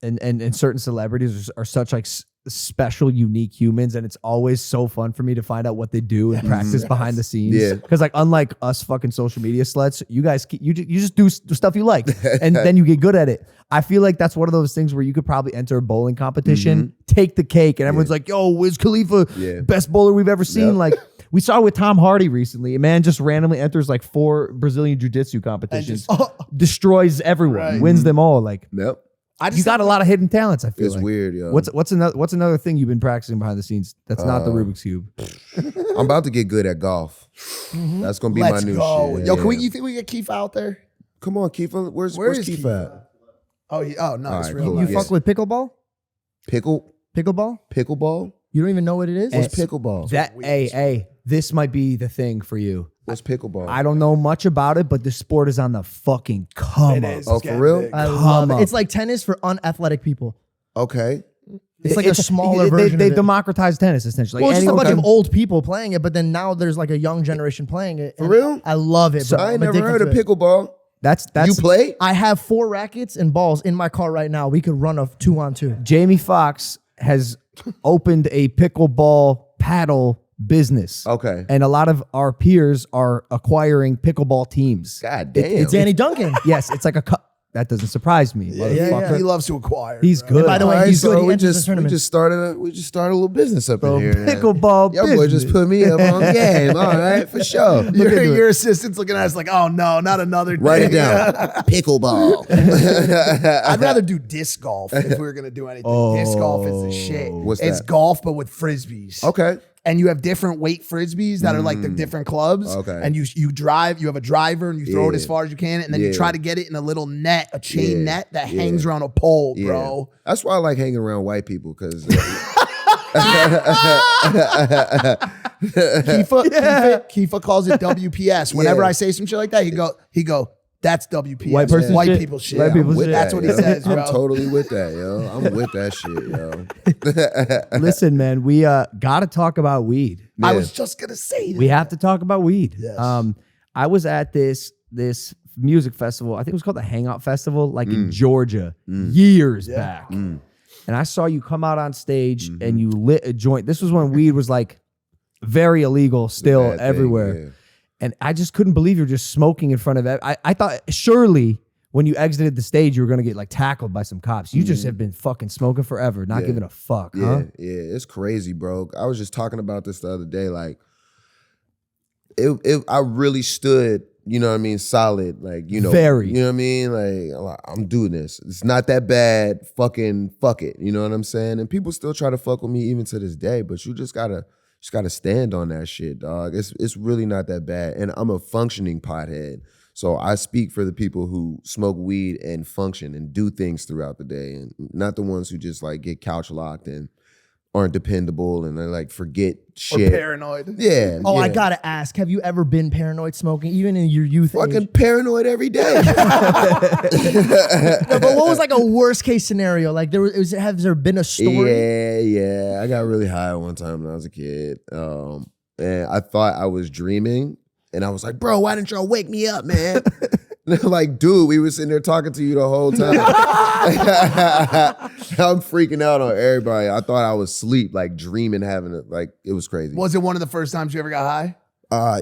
and certain celebrities are such like special, unique humans, and it's always so fun for me to find out what they do and practice behind the scenes. Yeah. Because like unlike us fucking social media sluts, you guys you just do stuff you like, and then you get good at it. I feel like that's one of those things where you could probably enter a bowling competition, take the cake, and everyone's like, "Yo, Wiz Khalifa, Yeah. best bowler we've ever seen." Yep. Like we saw with Tom Hardy recently, a man just randomly enters like 4 Brazilian jiu-jitsu competitions, destroys everyone, Right. wins them all. Like Yep. you got a lot of hidden talents. I feel It's like. weird, yo. What's another thing you've been practicing behind the scenes? That's not the Rubik's cube. I'm about to get good at golf. That's gonna be Let's my new go. shit. Yo, Yeah. you think we get Keith out there? Come on, Keefa. Where's Where is Keefa Keith at? Oh, no, All it's right, real. cool. You Yeah. fuck with pickleball? Pickleball? Pickleball? You don't even know what it is? What's pickleball? This might be the thing for you. What's pickleball? I don't know much about it, but the sport is on the fucking come It up. is. Oh, It's for getting real? big. I Come love it. up. It's like tennis for unathletic people. Okay. It's like a smaller version They of it. democratized tennis essentially. Well, it's just a bunch Anyone of old people playing it, but then now there's like a young generation playing it. For and real? I love it. Bro. I ain't I'm never addicted heard of to it. pickleball. That's You play? I have 4 rackets and balls in my car right now. We could run a 2-on-2. Jamie Foxx has opened a pickleball paddle business. Okay. And a lot of our peers are acquiring pickleball teams. God damn. It's Danny Duncan. Yes, it's like that doesn't surprise me. motherfucker. He loves to acquire. He's bro. good. And by the way, All right, he's good. so He we enters the just tournament. started a little business up Bro, in here. now. pickleball Y'all boy business. just put me up on game. All right, for sure. Your assistant's looking at us like, oh no, not another Write it thing. down. Pickleball. I'd rather do disc golf if we were gonna do anything. Disc golf is the shit. What's It's that? golf but with frisbees. Okay. And you have different weight frisbees that are like the different clubs. Okay. And you have a driver and you throw it as Yeah. far as you can, and then you Yeah. try to get it in a little net, a chain Yeah. net that Yeah. hangs around a pole, Yeah. bro. That's why I like hanging around white people because Kifa calls it WPS. Whenever Yeah. I say some shit like that, he go, that's WPS. White person White shit? people shit. White people with shit. That's what he says, bro. I'm totally with that, yo. I'm with that shit, yo. Listen, man, we got to talk about weed. I Yeah. was just gonna say that. We have to talk about weed. Yes. I was at this music festival. I think it was called the Hangout Festival, like in Georgia, years back. And I saw you come out on stage and you lit a joint. This was when weed was like very illegal still Bad thing, everywhere. yeah. And I just couldn't believe you're just smoking in front of I thought surely when you exited the stage, you were going to get like tackled by some cops. You just have been fucking smoking forever, not giving a fuck, huh? Yeah, it's crazy, bro. I was just talking about this the other day. Like, I really stood, you know what I mean, solid. Like, you know, Very. you know what I mean. Like, I'm doing this. It's not that bad. Fucking fuck it. You know what I'm saying? And people still try to fuck with me even to this day. But you just gotta stand on that shit, dog. It's really not that bad. And I'm a functioning pothead. So I speak for the people who smoke weed and function and do things throughout the day, and not the ones who just like get couch locked and aren't dependable and they like forget Or shit. paranoid. Yeah. Oh, yeah. I gotta ask: have you ever been paranoid smoking, even in your youth? Fucking age? paranoid every day. No, but what was like a worst case scenario? Like has there been a story? Yeah. I got really high one time when I was a kid. And I thought I was dreaming. And I was like, bro, why didn't y'all wake me up, man? And they're like, dude, we were sitting there talking to you the whole time. I'm freaking out on everybody. I thought I was asleep, like dreaming, having it. Like, it was crazy. Was it one of the first times you ever got high?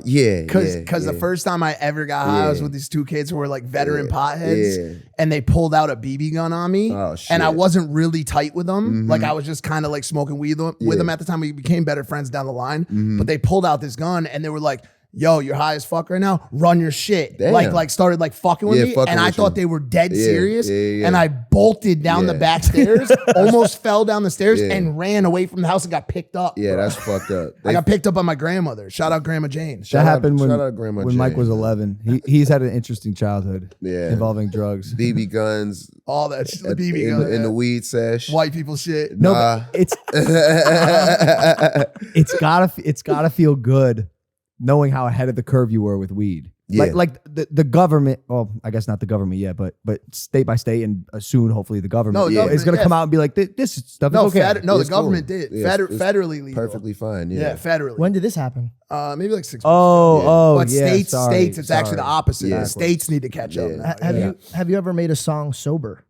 Yeah. Because the first time I ever got high, I was with these two kids who were like veteran potheads, and they pulled out a BB gun on me. Oh, shit. And I wasn't really tight with them. Like I was just kind of like smoking weed with them at the time. We became better friends down the line. But they pulled out this gun and they were like, yo, you're high as fuck right now. Run your shit. Damn. Like started like fucking with me. And I thought they were dead serious. And I bolted down the back stairs, almost fell down the stairs and ran away from the house and got picked up. Yeah, bro. that's fucked up. I got picked up by my grandmother. Shout out Grandma Jane. That happened shout out Grandma when Mike Jane. was 11. He's had an interesting childhood involving drugs. BB guns. All that shit, the BB gun. In the weed sesh. White people shit. No, but it's gotta feel good knowing how ahead of the curve you were with weed. Yeah. Like the government, well, I guess not the government yet, but state by state and soon hopefully the government is going to come out and be like, this stuff is okay. The government did. Federally legal. Perfectly fine. Yeah, federally. When did this happen? Maybe like 6 months. But states, it's actually the opposite. Yeah. The states need to catch up. now. Have you ever made a song sober?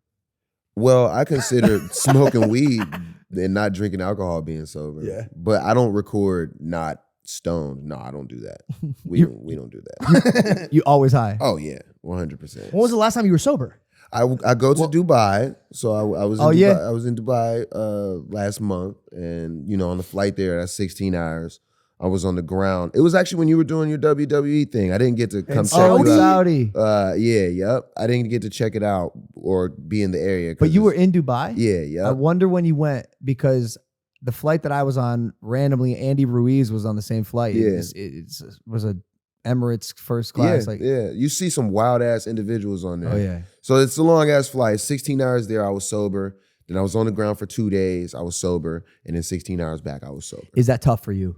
Well, I consider smoking weed and not drinking alcohol being sober. Yeah. But I don't record not stoned. No, I don't do that. We don't do that. You always high. Oh yeah, 100%. When was the last time you were sober? I go to Dubai, so I was in Dubai. I was in Dubai last month, and on the flight there, that's 16 hours. I was on the ground. It was actually when you were doing your WWE thing. I didn't get to come check you out. Saudi. Yep. I didn't get to check it out or be in the area. But you were in Dubai? Yeah, yep. I wonder when you went because the flight that I was on, randomly, Andy Ruiz was on the same flight. Yeah. It was a Emirates first class. Yeah. You see some wild ass individuals on there. Oh yeah. So it's a long ass flight. 16 hours there, I was sober. Then I was on the ground for 2 days. I was sober, and then 16 hours back, I was sober. Is that tough for you?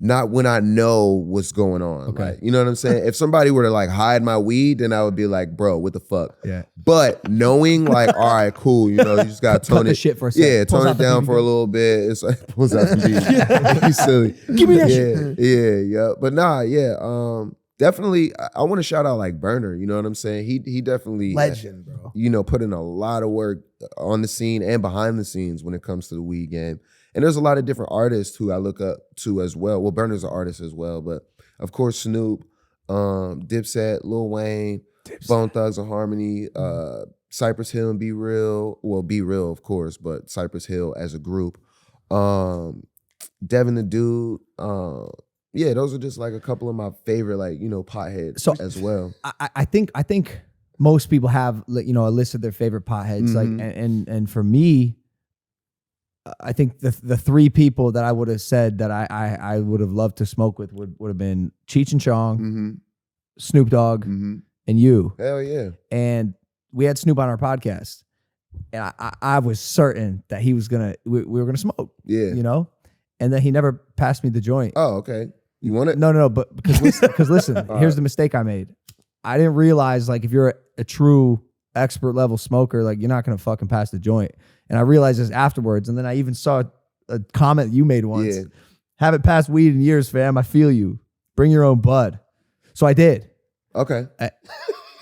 Not when I know what's going on. Okay. Like, you know what I'm saying? If somebody were to like hide my weed, then I would be like, bro, what the fuck? Yeah. But knowing like, all right, cool, you just gotta tone the it. shit for a second. Yeah, Pulls tone out it the down BB for a little bit. It's like pulls out some BB. He's silly. Give me that shit. Yeah. But nah, yeah. Definitely, I want to shout out like Burner. You know what I'm saying? He definitely Legend, bro. Put in a lot of work on the scene and behind the scenes when it comes to the weed game. And there's a lot of different artists who I look up to as well. Well, Burner's an artist as well, but of course Snoop, Dipset, Lil Wayne, Bone Thugs and Harmony, Cypress Hill and Be Real. Well, Be Real, of course, but Cypress Hill as a group. Devin the Dude. Yeah, those are just like a couple of my favorite, like, potheads as well. I think most people have a list of their favorite potheads. Like and for me, I think the three people that I would have said that I would have loved to smoke with would have been Cheech and Chong, Snoop Dogg, and you. Hell yeah. And we had Snoop on our podcast. And I was certain that he was we were gonna smoke. Yeah. And then he never passed me the joint. Oh, okay. You want it? No, but because listen, here's the mistake I made. I didn't realize like if you're a true expert level smoker, like you're not gonna fucking pass the joint. And I realized this afterwards. And then I even saw a comment you made once. Yeah. Haven't passed weed in years, fam. I feel you. Bring your own bud. So I did. Okay.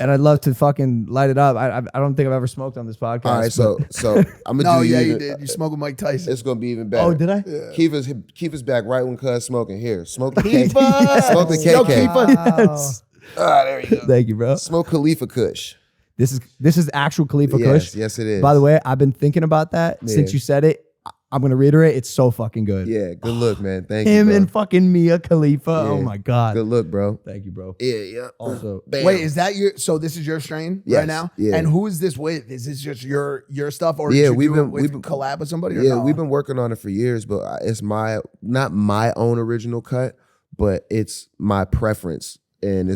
And I'd love to fucking light it up. I don't think I've ever smoked on this podcast. All right, so I'm gonna No, do yeah, you. you did. You smoked with Mike Tyson. It's gonna be even better. Oh, did I? Yeah. Keep us back right when Cuz smoking. Here, smoke the Keep KK. us. Smoke the Yo, KK. keep us. There you go. Thank you, bro. Smoke Khalifa Kush. This is actual Khalifa Kush. Yes, it is. By the way, I've been thinking about that since you said it. I'm gonna reiterate. It's so fucking good. Yeah, good look, man. Thank you. Him bro. and fucking Mia Khalifa. Yeah. Oh my god. Good look, bro. Thank you, bro. Yeah. Also, Bam. Wait, is that so this is your strain Yes, right now? yeah. And who is this with? Is this just your stuff, or Yeah, did you we've been collab with somebody? Or Yeah, no? we've been working on it for years, but it's not my own original cut, but it's my preference, and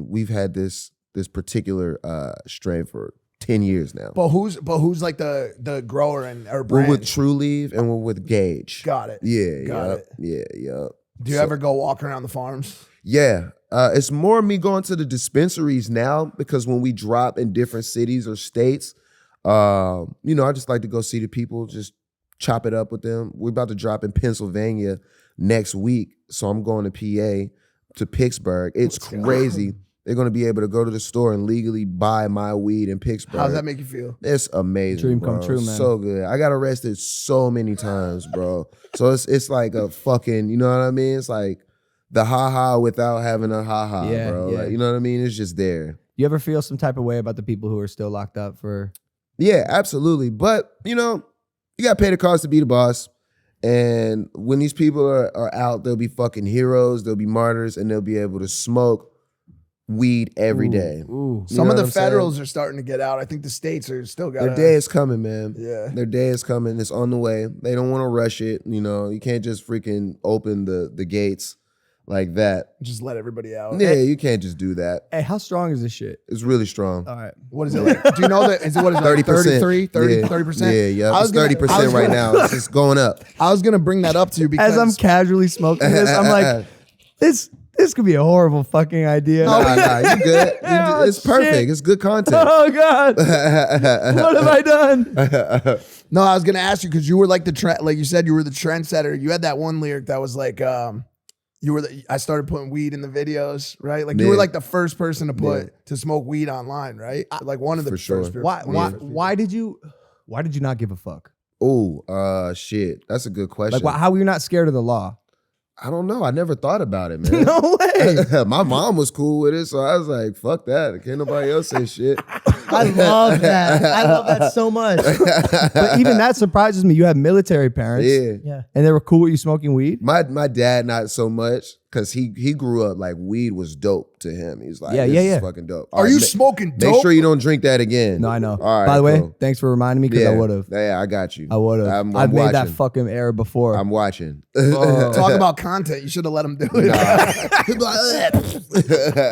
we've had this particular strain for 10 years now. But who's like the grower or brand? We're with True Leaf and we're with Gage. Got it. Yeah, Got yep, it. yeah, yep. Do you ever go walk around the farms? Yeah. It's more me going to the dispensaries now because when we drop in different cities or states, I just like to go see the people, just chop it up with them. We're about to drop in Pennsylvania next week. So I'm going to PA to Pittsburgh. It's crazy. They're going to be able to go to the store and legally buy my weed in Pittsburgh. How does that make you feel? It's amazing, Dream bro. come true, man. So good. I got arrested so many times, bro. So it's like a fucking, you know what I mean? It's like the ha-ha without having a ha-ha, bro. Yeah. Like, you know what I mean? It's just there. You ever feel some type of way about the people who are still locked up for? Yeah, absolutely. But, you got to pay the cost to be the boss. And when these people are out, they'll be fucking heroes, they'll be martyrs, and they'll be able to smoke weed every day. Ooh. Some of the federals are starting to get out. I think the states are still got Their day is coming, man. Yeah. Their day is coming. It's on the way. They don't want to rush it. You can't just freaking open the gates like that. Just let everybody out. Yeah, you can't just do that. Hey, how strong is this shit? It's really strong. All right. What is it like? Do you know that? Is it what is it? 30%. 33, 30, Yeah. 30%? Yeah. It's 30% right now. It's just going up. I was going to bring that up to you because As I'm casually smoking this, I'm like, this could be a horrible fucking idea. Nah, you good. Oh, It's perfect. shit. It's good content. Oh God. What have I done? No, I was going to ask you because you were like like you said, you were the trendsetter. You had that one lyric that was like, I started putting weed in the videos, right? Like you were like the first person to smoke weed online, right? Like one of the first people. Why did you not give a fuck? Oh, shit. That's a good question. Like, how were you not scared of the law? I don't know. I never thought about it, man. No way. My mom was cool with it, so I was like, fuck that. Can't nobody else say shit. I love that. I love that so much. But even that surprises me. You have military parents. Yeah. And they were cool with you smoking weed? My dad, not so much, because he grew up like weed was dope to him. He's like, Yeah, this yeah, is yeah. fucking dope. Are you smoking dope? Make sure you don't drink that again. No, I know. All right, By the way, cool. thanks for reminding me because I would have. Yeah, I got you. I would have. I'm I've made that watching. fucking error before. I'm watching. Talk about content. You should have let him do it.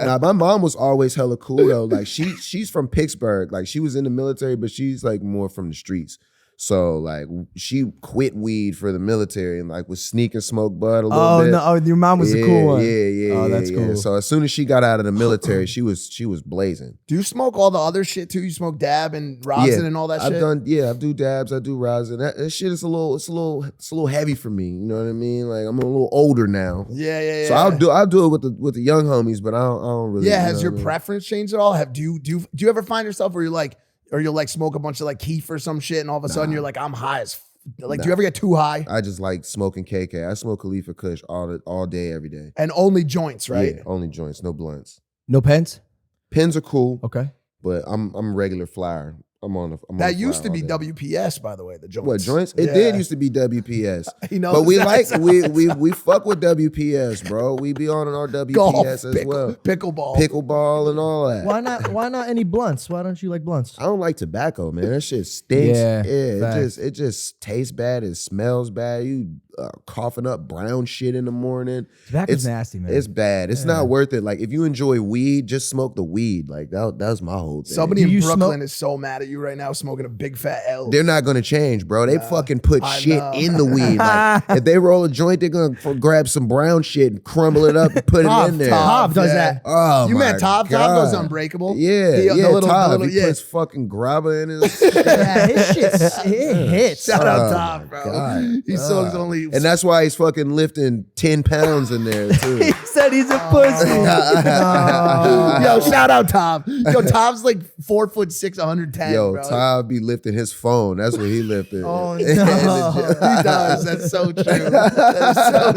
Nah, my mom was always hella cool though. Like she's from Pittsburgh. Like she was in the military, but she's like more from the streets. So like she quit weed for the military and like was sneak and smoke bud a little bit. Oh, your mom was the cool one. Yeah. Oh, that's cool. So as soon as she got out of the military, she was blazing. Do you smoke all the other shit too? You smoke dab and rosin and all that shit? I do dabs, I do rosin. That shit is a little heavy for me. You know what I mean? Like I'm a little older now. Yeah. So I'll do it with the young homies, but I don't really. Yeah, has your preference changed at all? Do you ever find yourself where you're like, or you'll like smoke a bunch of like keef or some shit and all of a sudden you're like, I'm high as like, do you ever get too high? I just like smoking KK. I smoke Khalifa Kush all day, every day. And only joints, right? Yeah, only joints, no blunts. No pens? Pens are cool, Okay. but I'm a regular flyer. That used to be WPS, by the way, the joints. What, joints? It did used to be WPS. You know, but we we fuck with WPS, bro. We be on our WPS golf, as well. Pickleball And all that. Why not any blunts? Why don't you like blunts? I don't like tobacco, man. That shit stinks. Yeah, it just tastes bad. It smells bad. You coughing up brown shit in the morning. Tobacco's nasty, man. It's bad. It's not worth it. Like if you enjoy weed, just smoke the weed. Like that's my whole thing. Somebody in Brooklyn is so mad at you right now smoking a big fat L. They're not gonna change, bro. They fucking put shit in the weed. Like if they roll a joint, they're gonna grab some brown shit and crumble it up and put it in there. Tav does that. Oh, you my met Tav? God. Tav goes Unbreakable. Yeah, Tav. He puts fucking grabba in his Yeah, his shit hits. Shout out Tav, bro. God. He songs only. And that's why he's fucking lifting 10 pounds in there too. He said he's a pussy. Yo, shout out Tav. Yo, Tav's like 4'6", 110. Yo, bro. Tav be lifting his phone. That's what he lifted. Oh, He does. That's so true. That's so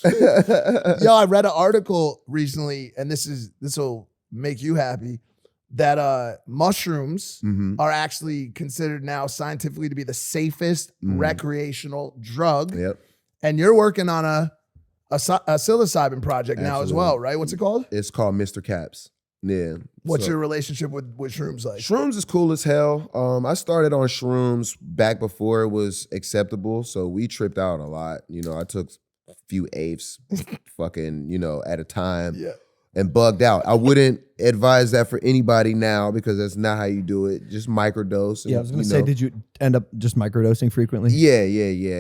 true, bro. Yo, I read an article recently, and this will make you happy, that mushrooms are actually considered now scientifically to be the safest recreational drug. Yep. And you're working on a psilocybin project now as well, right? What's it called? It's called Mr. Caps. Yeah. What's your relationship with shrooms like? Shrooms is cool as hell. I started on shrooms back before it was acceptable, so we tripped out a lot. You know, I took a few apes fucking, at a time. Yeah. and bugged out. I wouldn't advise that for anybody now because that's not how you do it. Just microdose. And, I was gonna say, did you end up just microdosing frequently? Yeah.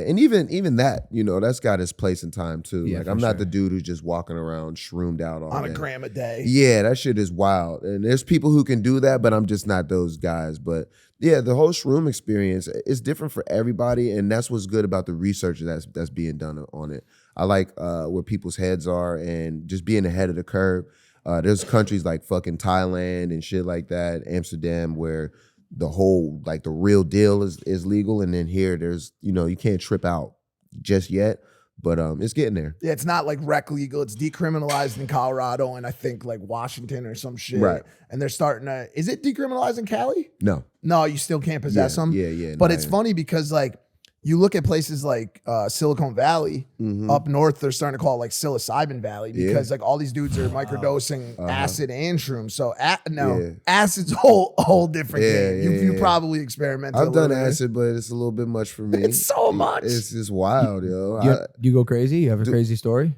And even that, that's got its place in time too. Yeah, like I'm not the dude who's just walking around shroomed out on day. a gram a day. Yeah, that shit is wild. And there's people who can do that, but I'm just not those guys. But yeah, the whole shroom experience is different for everybody, and that's what's good about the research that's being done on it. I like where people's heads are and just being ahead of the curve. There's countries like fucking Thailand and shit like that, Amsterdam, where the whole, like the real deal is legal. And then here there's, you can't trip out just yet, but it's getting there. Yeah, it's not like rec legal. It's decriminalized in Colorado and I think like Washington or some shit. Right. And they're starting to, is it decriminalized in Cali? No, you still can't possess them? Yeah. But it's funny because like, you look at places like Silicon Valley up north, they're starting to call it like psilocybin Valley because like all these dudes are microdosing acid and shrooms. So acid's a whole different game. You probably experimented. I've done acid, but it's a little bit much for me. It's so much. It's just wild, yo. Do you go crazy? You have a crazy story?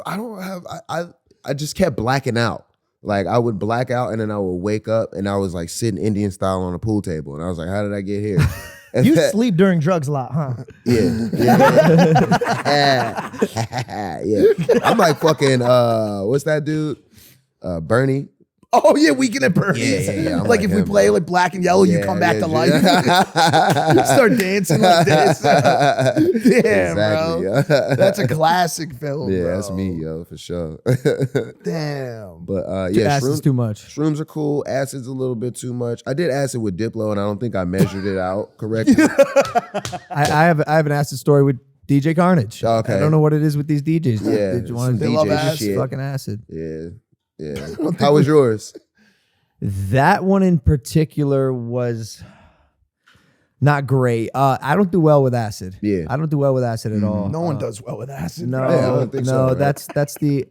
I don't have. I just kept blacking out. Like I would black out and then I would wake up and I was like sitting Indian style on a pool table and I was like, how did I get here? You sleep during drugs a lot, huh? Yeah. I'm like fucking what's that dude? Bernie. Oh yeah, Weekend at Bernie's. Yeah. Like if we play like Black and Yellow, you come back to life. You start dancing like this. Damn, exactly, bro. That's a classic film. Yeah, bro. that's me, yo, for sure. Damn. But Acid's too much. Shrooms are cool. Acid's a little bit too much. I did acid with Diplo, and I don't think I measured it out correctly. I have an acid story with DJ Carnage. Okay. I don't know what it is with these DJs. Yeah, They want some to love DJ acid. shit. fucking acid. Yeah. How was yours? That one in particular was not great. I don't do well with acid. Yeah. I don't do well with acid at all. No one does well with acid. No, bro. Yeah, I don't think so, right? that's the.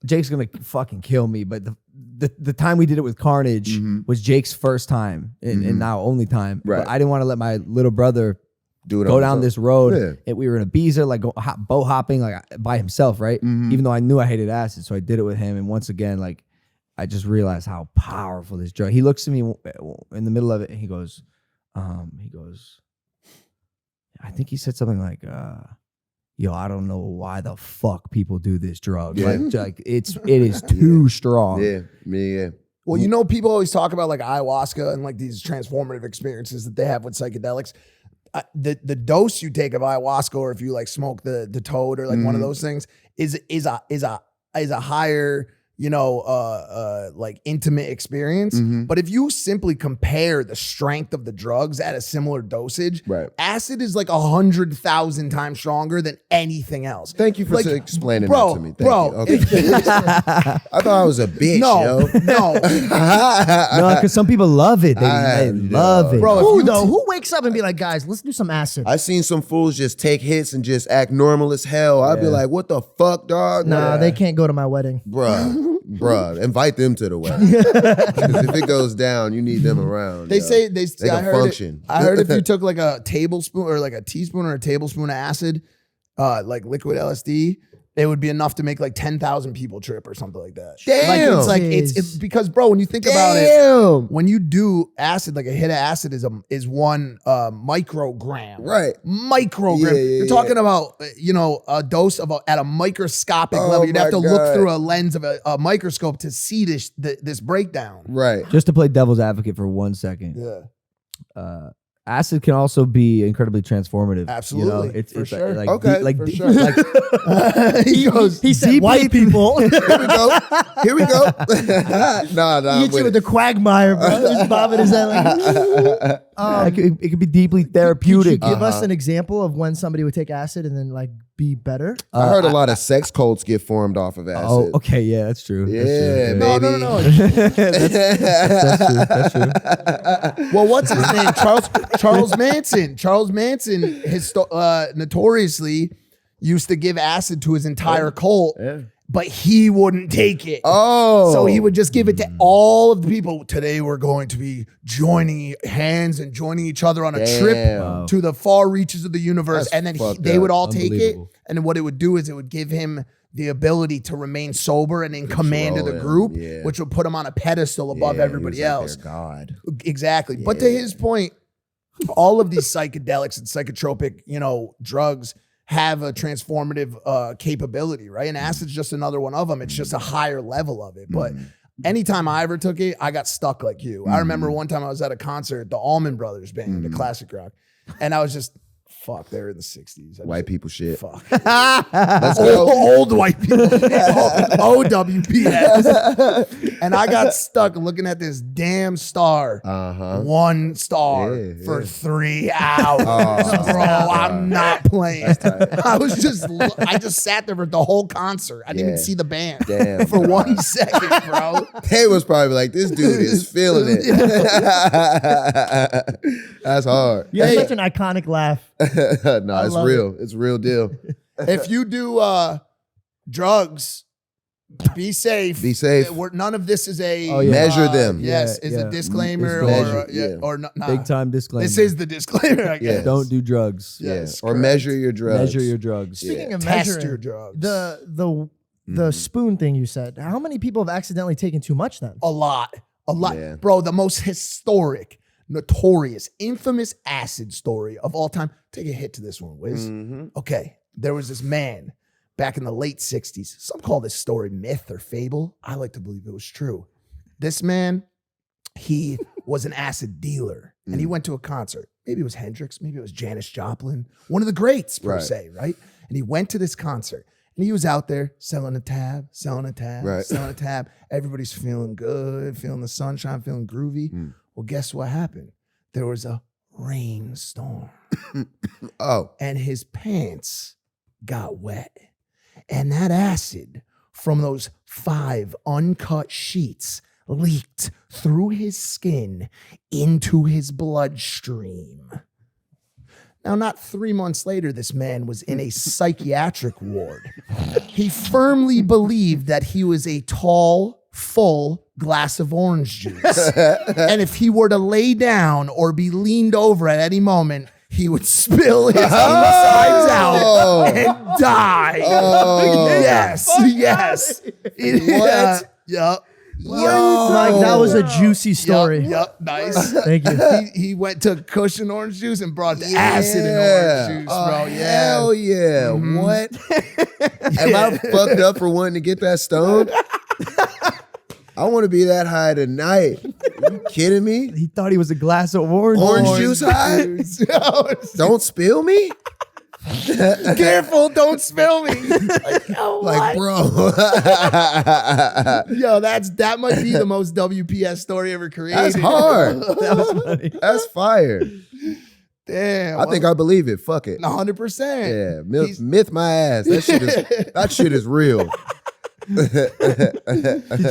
Jake's gonna fucking kill me, but the time we did it with Carnage was Jake's first time and now only time. Right. But I didn't want to let my little brother Do it go on down his this road. Yeah. And we were in Ibiza, like boat hopping, like by himself, right? Even though I knew I hated acid, so I did it with him. And once again, like I just realized how powerful this drug. He looks at me in the middle of it, and he goes, I think he said something like, "Yo, I don't know why the fuck people do this drug. Yeah. Like it is too strong." Yeah. Well, people always talk about like ayahuasca and like these transformative experiences that they have with psychedelics. The dose you take of ayahuasca, or if you like smoke the toad or like one of those things, is a higher, like intimate experience. But if you simply compare the strength of the drugs at a similar dosage, Right. acid is like 100,000 times stronger than anything else. Thank you for Like, explaining bro, that to me. Thank bro, you. Okay. I thought I was a bitch, yo. No. No, because some people love it. They love it. Bro, Who wakes up and be like, guys, let's do some acid? I seen some fools just take hits and just act normal as hell. I'd be like, what the fuck, dog? Nah, they can't go to my wedding. Bruh, invite them to the wedding. 'Cause if it goes down, you need them around. They yo. say They I can heard function. I heard if you took like a tablespoon or like a teaspoon or a tablespoon of acid, like liquid LSD, it would be enough to make like 10,000 people trip or something like that. Damn. Like it's because, bro, when you think about it, when you do acid, like a hit of acid is one microgram. Right. Microgram. Yeah, You're talking about, a dose of at a microscopic level. You'd have to my look God. through a lens of a microscope to see this breakdown. Right. Just to play devil's advocate for 1 second. Yeah. Acid can also be incredibly transformative. Absolutely, It's for it's sure. Like, Okay, like, for deep- sure. like He said deeply- white people. Here we go. Nah, He I'm hit you with with the quagmire, bro. He's bobbing his head like. it could be deeply therapeutic. Give us an example of when somebody would take acid and then like be better. I heard a lot of sex cults get formed off of acid. Oh, okay, yeah, that's true. Yeah, that's true. baby. No. That's true. Well, what's his name? Charles Manson. Charles Manson notoriously used to give acid to his entire cult, but he wouldn't take it. Oh. So he would just give it to all of the people. Today we're going to be joining hands and joining each other on a trip Damn. to the far reaches of the universe. That's and then fucked they up. would all take it. Unbelievable. And then what it would do is it would give him the ability to remain sober and in command of the group, which would put him on a pedestal above everybody else. God. Exactly. But to his point, all of these psychedelics and psychotropic, drugs have a transformative capability, right? And acid's just another one of them. It's just a higher level of it. But anytime I ever took it, I got stuck like you. I remember one time I was at a concert, the Allman Brothers band, the classic rock, and I was just, fuck, they're in the 60s. White people shit. Fuck. Old white people. OWPS. And I got stuck looking at this damn star. 1 star for 3 hours. Bro, I'm not playing. I just sat there for the whole concert. I didn't even see the band for 1 second, bro. They was probably like, this dude is feeling it. That's hard. You have such an iconic laugh. No, it's real. It's real deal. If you do drugs, be safe. Be safe. None of this is a measure them. Yes, is a disclaimer or not. Big time disclaimer. This is the disclaimer, I guess. Don't do drugs. Yes, or measure your drugs. Measure your drugs. Speaking of Test measuring, your drugs. The spoon thing you said. How many people have accidentally taken too much then? A lot. Yeah. Bro, the most historic, notorious, infamous acid story of all time. Take a hit to this one, Wiz. Okay, there was this man back in the late 60s. Some call this story myth or fable. I like to believe it was true. This man, he was an acid dealer, and he went to a concert. Maybe it was Hendrix, maybe it was Janis Joplin, one of the greats per se, right? And he went to this concert, and he was out there selling a tab, selling a tab. Everybody's feeling good, feeling the sunshine, feeling groovy. Well, guess what happened? There was a rainstorm. And his pants got wet. And that acid from those 5 uncut sheets leaked through his skin into his bloodstream. Now, not 3 months later, this man was in a psychiatric ward. He firmly believed that he was a tall, full glass of orange juice. And if he were to lay down or be leaned over at any moment, he would spill his insides out and die. Yes. What? Yup. Like, that was a juicy story. Yup. Nice. Thank you. He went to Cushion orange juice and brought the acid in orange juice, bro. Hell yeah. What? Am I fucked up for wanting to get that stoned? I want to be that high tonight. Are you kidding me? He thought he was a glass of orange juice high? Don't spill me? Careful, don't spill me. Like, bro. Yo, that might be the most WPS story ever created. That's hard. That was funny. That's fire. Damn. I think I believe it. Fuck it. 100%. Yeah. Myth my ass. That shit is real. Did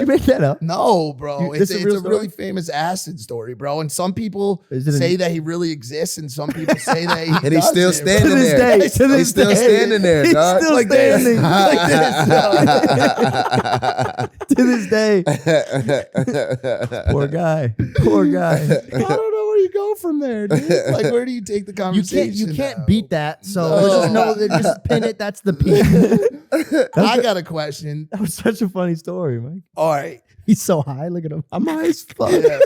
you make that up? No, bro. It's This a a real really story? famous acid story, bro. And some people Is it say that he really exists, and some people say that he And he's still doesn't, standing To this there. day, to this He's still day. standing there, He's dog. still Like standing. bro. To this day. Poor guy. Poor guy. I don't know where you go from there, dude. Like, where do you take the You conversation? can't now? beat that. So just pin it. That's the peak. I got a question. That was such a funny story, Mike. All right. He's so high. Look at him. I'm high as fuck. Yeah. Hey,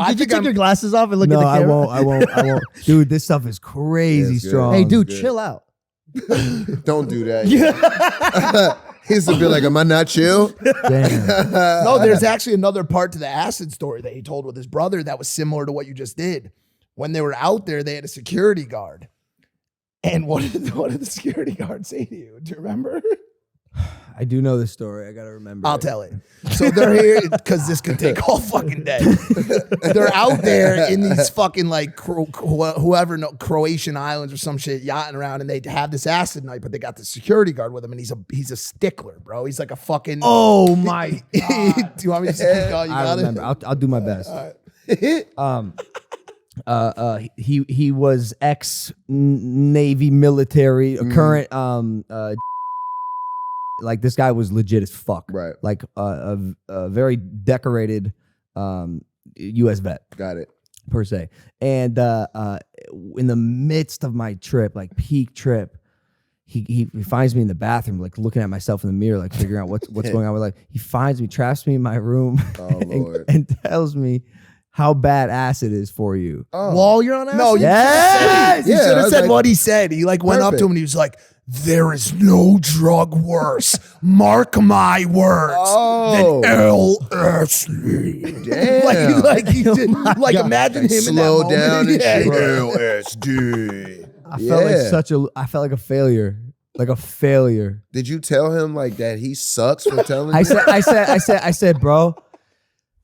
I could you think take your glasses off and look No, at the I camera? won't. I won't. Dude, this stuff is crazy Yes, good. strong. Hey, dude, good. chill out. Don't do that. He's a bit like, am I not chill? Damn. No, there's actually another part to the acid story that he told with his brother that was similar to what you just did. When they were out there, they had a security guard. And what did the security guard say to you? Do you remember? I do know this story. I gotta remember. I'll tell it. So they're here because this could take all fucking day. They're out there in these fucking like Croatian islands or some shit, yachting around, and they have this acid night, but they got the security guard with him, and he's a stickler, bro. He's like a fucking. Oh my! Do you want me to just keep going? You I got remember. it. I'll do my best. He was ex Navy military, current like this guy was legit as fuck. Right. Like a very decorated U.S. vet. Got it. Per se. And in the midst of my trip, like peak trip, he finds me in the bathroom, like looking at myself in the mirror, like figuring out what's going on with life. He finds me, traps me in my room, and tells me how bad acid is for you. While you're on acid? No, Yes! you should have said what he said. He like went up to him and he was like, there is no drug worse, mark my words, than LSD. Damn. like he did, like imagine him Slow in that down moment. and shit. Yeah. LSD. I felt like a failure. Like a failure. Did you tell him like that he sucks for telling I you? said, bro,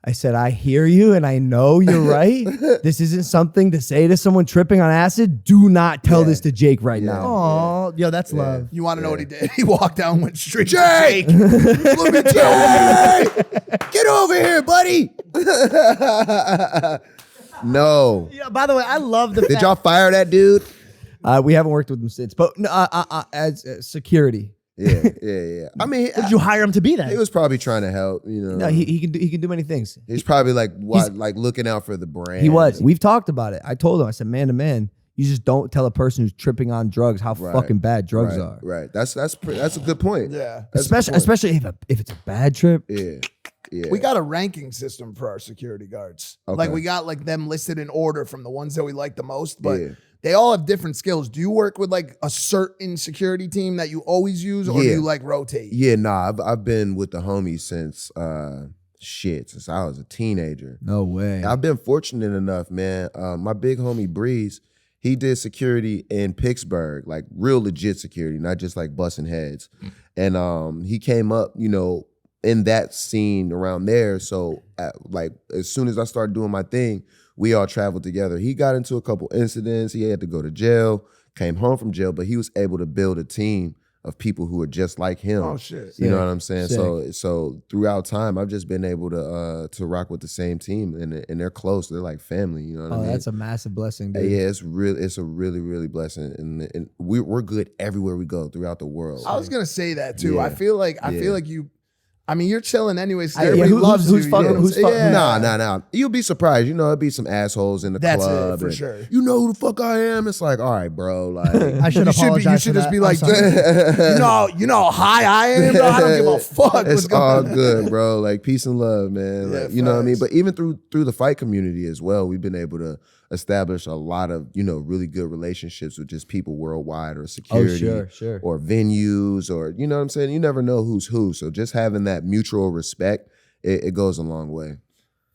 I said, I hear you and I know you're right. This isn't something to say to someone tripping on acid. Do not tell this to Jake right now. Oh, yo, that's love. You want to know what he did? He walked down, went straight Jake! to Jake. Look at Jake! Get over here, buddy! No. Yeah, by the way, I love the Did fact. y'all fire that dude? We haven't worked with him since, but as security. Yeah. I mean, Did you hire him to be that? he was probably trying to help, you know. No, he can do many things. He's probably like like looking out for the brand. He was. We've talked about it. I told him, I said, man to man, you just don't tell a person who's tripping on drugs how fucking bad drugs are. Right. That's a good point. Yeah. That's a good point. Especially if it's a bad trip. Yeah. We got a ranking system for our security guards. Okay. Like we got like them listed in order from the ones that we like the most, but Yeah. they all have different skills. Do you work with like a certain security team that you always use, or do you like rotate? Yeah, nah, I've been with the homies since since I was a teenager. No way. I've been fortunate enough, man. My big homie Breeze, he did security in Pittsburgh, like real legit security, not just like busting heads. And he came up, you know, in that scene around there. So like as soon as I started doing my thing, we all traveled together. He got into a couple incidents. He had to go to jail, came home from jail, but he was able to build a team of people who are just like him. Oh shit. You know what I'm saying? Sick. So throughout time, I've just been able to rock with the same team, and they're close. They're like family. You know what I mean? That's a massive blessing, dude. Yeah, it's a really blessing, and we're good everywhere we go throughout the world. I was gonna say that too. Yeah. I feel like you. I mean, you're chilling anyways. Yeah, Everybody loves who's you. fucking- you know? who's fucking- Yeah. Nah. You'll be surprised. You know, there'll be some assholes in the That's club. it, for and, sure. You know who the fuck I am? It's like, all right, bro. Like, I should You should apologize. just for be that. like, I'm sorry. you know how high I am. Bro? I don't give a fuck. What's it's going all on? good, bro. Like peace and love, man. Yeah, Like, you know what I mean? facts. But even through the fight community as well, we've been able to establish a lot of, you know, really good relationships with just people worldwide, or security, sure. or venues, or you know what I'm saying? You never know who's who. So just having that mutual respect, it goes a long way.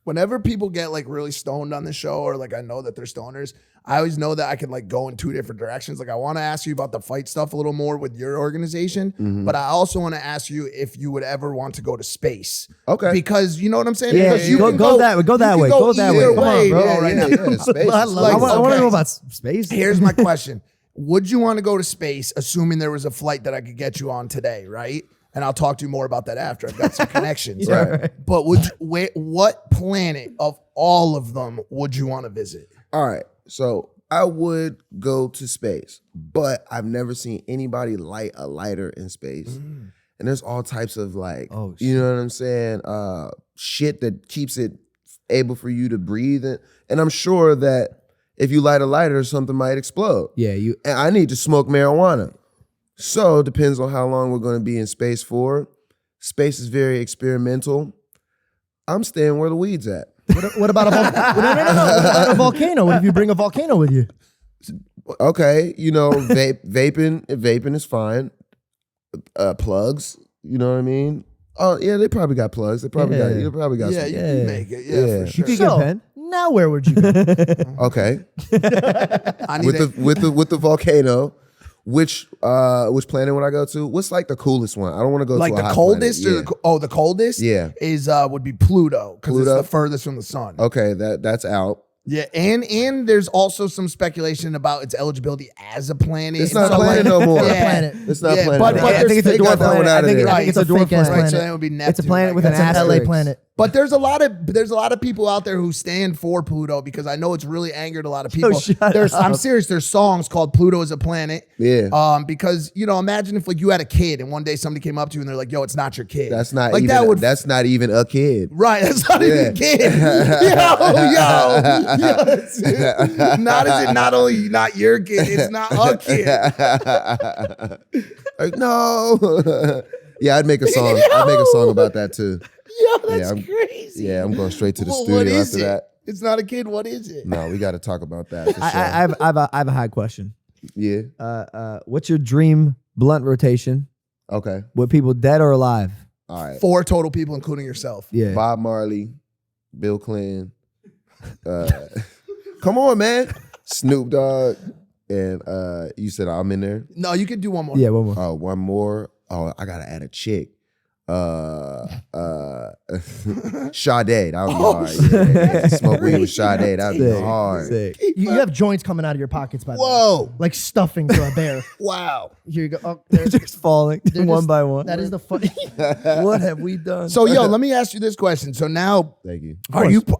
Whenever people get like really stoned on the show, or like I know that they're stoners, I always know that I can like go in two different directions. Like I want to ask you about the fight stuff a little more with your organization, but I also want to ask you if you would ever want to go to space. Okay. Because you know what I'm saying? Yeah, Because you go- can go that way, go you that can way, go that either way. Come on, bro. right now. Space I is love- fun. I want to okay. know about space. Here's my question. Would you want to go to space, assuming there was a flight that I could get you on today, right? And I'll talk to you more about that after. I've got some connections. Right. But what planet of all of them would you want to visit? All right. So I would go to space, but I've never seen anybody light a lighter in space. And there's all types of like, Oh, you know what I'm saying? Shit that keeps it able for you to breathe. And I'm sure that if you light a lighter, something might explode. Yeah, And I need to smoke marijuana. So it depends on how long we're going to be in space for. Space is very experimental. I'm staying where the weed's at. What about a volcano? No. What about a volcano? What if you bring a volcano with you? Okay, you know, vaping is fine. Plugs, you know what I mean? Oh yeah, they probably got plugs. They probably got Yeah, some. you can make it. Yeah, Yeah. for sure. You could get a pen. Now where would you go? Okay, I need with the volcano. Which planet would I go to? What's like the coolest one? I don't want to go like to a the hot coldest planet. or the coldest Yeah. is would be Pluto, because it's Pluto? the furthest from the sun. Okay, that's out. Yeah, and there's also some speculation about its eligibility as a planet. It's And not a so, planet like, no more. Not a planet. It's not Yeah, a planet. but no more. I think it's a They dwarf got that one planet. out of there. I think it's a It's a dwarf fake-ass planet. Right, so then it would be Neptune. It's a planet with an That's an LA asterisk. planet. But there's a lot of people out there who stand for Pluto because I know it's really angered a lot of people. I'm serious. There's songs called Pluto is a Planet. Yeah. Because imagine if like you had a kid and one day somebody came up to you and they're like, "Yo, it's not your kid." That's not like even. That's not even a kid. Right. That's not even a kid. Not only not your kid, it's not a kid. Like, no. Yeah, I'd make a song. I'd make a song about that too. That's crazy. Yeah, I'm going straight to the studio after that. It's not a kid. What is it? No, we got to talk about that. For sure. I have a high question. Yeah. What's your dream blunt rotation? Okay. With people dead or alive? All right. 4 total people, including yourself. Yeah. Bob Marley, Bill Clinton. Come on, man. Snoop Dogg, and you said I'm in there. No, you could do one more. Yeah, one more. Oh, one more. Oh, I gotta add a chick. Sade, that would be hard. Yeah. Smoke weed with Sade, that would be hard. Sick. You have joints coming out of your pockets, by the way. Whoa. Like stuffing for a bear. Wow. Here you go. Oh, They're just falling one by one. That is the funny. What have we done? So, yo, let me ask you this question. So now, Thank you.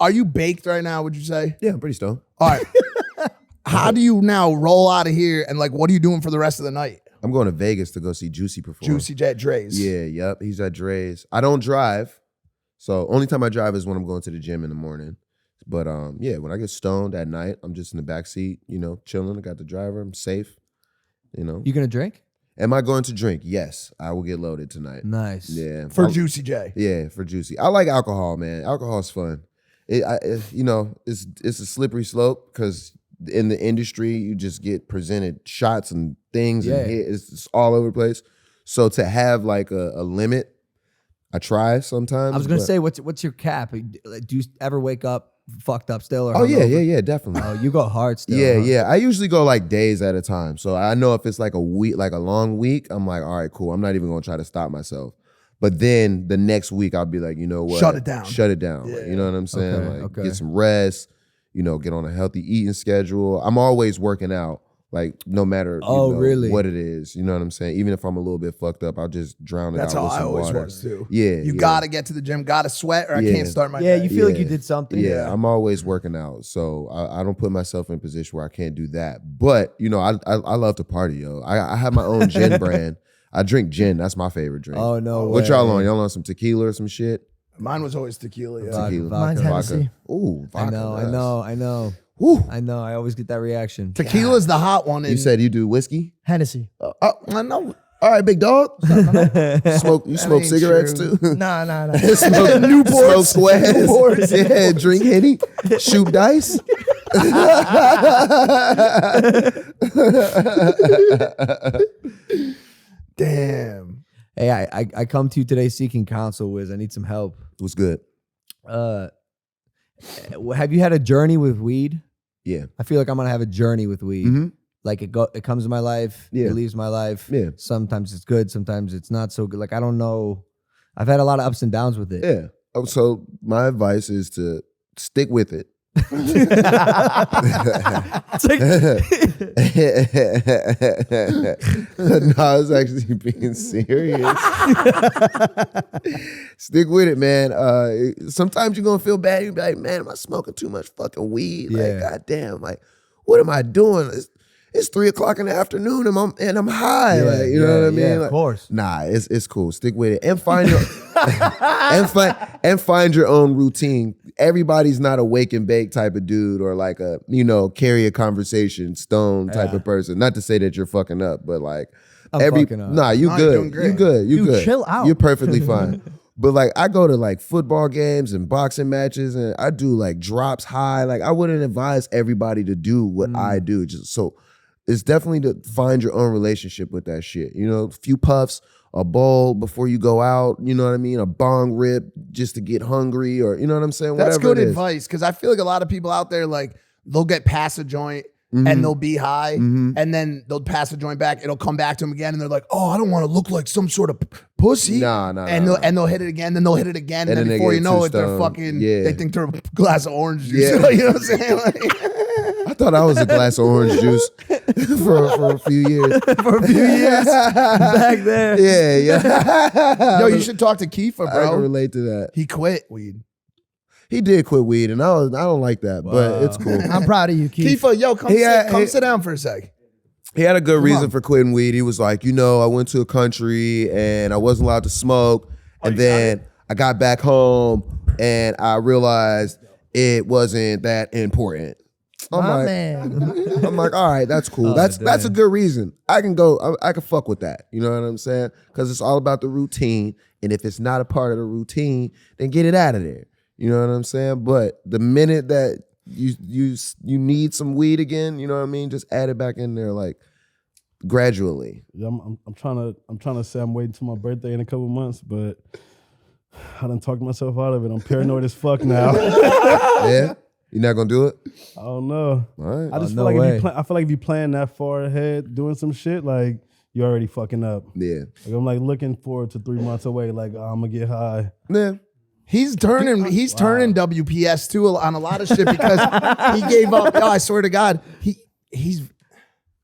are you baked right now, would you say? Yeah, I'm pretty stoned. All right. How do you now roll out of here and like, what are you doing for the rest of the night? I'm going to Vegas to go see Juicy perform. Juicy Jet Dre's. Yeah, yep. He's at Dre's. I don't drive. So only time I drive is when I'm going to the gym in the morning. But yeah, when I get stoned at night, I'm just in the back seat, chilling. I got the driver. I'm safe. You gonna drink? Am I going to drink? Yes, I will get loaded tonight. Nice. Yeah. For Juicy J. Yeah, for Juicy. I like alcohol, man. Alcohol's fun. It's a slippery slope because in the industry, you just get presented shots and things and it's all over the place. So to have like a limit, I try sometimes. I was gonna say, what's your cap? Do you ever wake up fucked up still? Or oh yeah, definitely. Oh, you go hard still. Yeah, huh? yeah. I usually go like days at a time. So I know if it's like a week, like a long week, I'm like, all right, cool. I'm not even gonna try to stop myself. But then the next week I'll be like, you know what? Shut it down. Shut it down. Yeah. Like, you know what I'm saying? Okay. Get some rest, get on a healthy eating schedule. I'm always working out, like no matter really? what it is. You know what I'm saying? Even if I'm a little bit fucked up, I'll just drown it That's out how with I some always water. was too. Yeah. You gotta get to the gym, gotta sweat, or I can't start my day. You feel like you did something. Yeah, I'm always working out. So I don't put myself in a position where I can't do that. But, I love to party, yo. I have my own gin brand. I drink gin. That's my favorite drink. Oh, no way. What y'all on? Y'all on some tequila or some shit? Mine was always tequila. Yeah. Tequila. Mine's Hennessy. Ooh, vodka. I know. Woo. I know. I always get that reaction. Tequila's the hot one. You said you do whiskey? Hennessy. I know. All right, big dog. You smoke ain't cigarettes true. too? Nah. Smoke Newports. Smoke squares. Yeah, drink Henny. Shoot dice. Damn. Hey, I come to you today seeking counsel, Wiz. I need some help. What's good? Have you had a journey with weed? Yeah. I feel like I'm gonna have a journey with weed. Mhm. Like it comes in my life, Yeah. it leaves my life. Yeah. Sometimes it's good, sometimes it's not so good. Like I don't know. I've had a lot of ups and downs with it. Yeah. Oh, so my advice is to stick with it. It's like, No, I was actually being serious. Stick with it, man. Sometimes you're gonna feel bad. You'll be like, man, am I smoking too much fucking weed? Yeah. Like, goddamn, like, what am I doing? It's 3 o'clock in the afternoon and I'm high. Yeah, like, you know what I mean? yeah, of Like, course. Nah, it's cool. Stick with it and find your and find your own routine. Everybody's not a wake and bake type of dude or like a carry a conversation stone type of person. Not to say that you're fucking up, but like I'm fucking up. Nah, you No, you're doing good. great. You good. You Dude, good. chill out. You're perfectly fine. But like I go to like football games and boxing matches and I do like drops high. Like I wouldn't advise everybody to do what I do. Just so it's definitely to find your own relationship with that shit. A few puffs, a bowl before you go out, you know what I mean? A bong rip just to get hungry or you know what I'm saying? That's Whatever good it is. advice because I feel like a lot of people out there, like, they'll get past a joint and they'll be high and then they'll pass a joint back. It'll come back to them again and they're like, oh, I don't want to look like some sort of pussy. Nah. And they'll hit it again, then they'll hit it again. And And then then they before you get know too it, they're stoned. fucking, Yeah. they think they're a glass of orange juice. Yeah. You know what I'm saying? Like, I thought I was a glass of orange juice for a few years. For a few years back there. Yeah. yo, you should talk to Kiefer, I can bro. relate to that. He quit weed. He did quit weed, and I don't like that, but it's cool. I'm proud of you, Keith. Kifa, yo, come sit down for a sec. He had a good reason for quitting weed. He was like, I went to a country and I wasn't allowed to smoke, and then I got back home and I realized it wasn't that important. I'm like, all right, that's cool. That's a good reason. I can go. I can fuck with that. You know what I'm saying? Because it's all about the routine, and if it's not a part of the routine, then get it out of there. You know what I'm saying? But the minute that you need some weed again, you know what I mean? Just add it back in there, like gradually. Yeah, I'm trying to say I'm waiting till my birthday in a couple months, but I done talked myself out of it. I'm paranoid as fuck now. Yeah. You're not gonna do it? I don't know. All right. I just feel like if you plan that far ahead, doing some shit, like you're already fucking up. Yeah. Like, I'm like looking forward to 3 months away. Like I'm gonna get high. Yeah. He's turning WPS too on a lot of shit because he gave up. Oh, I swear to God, he's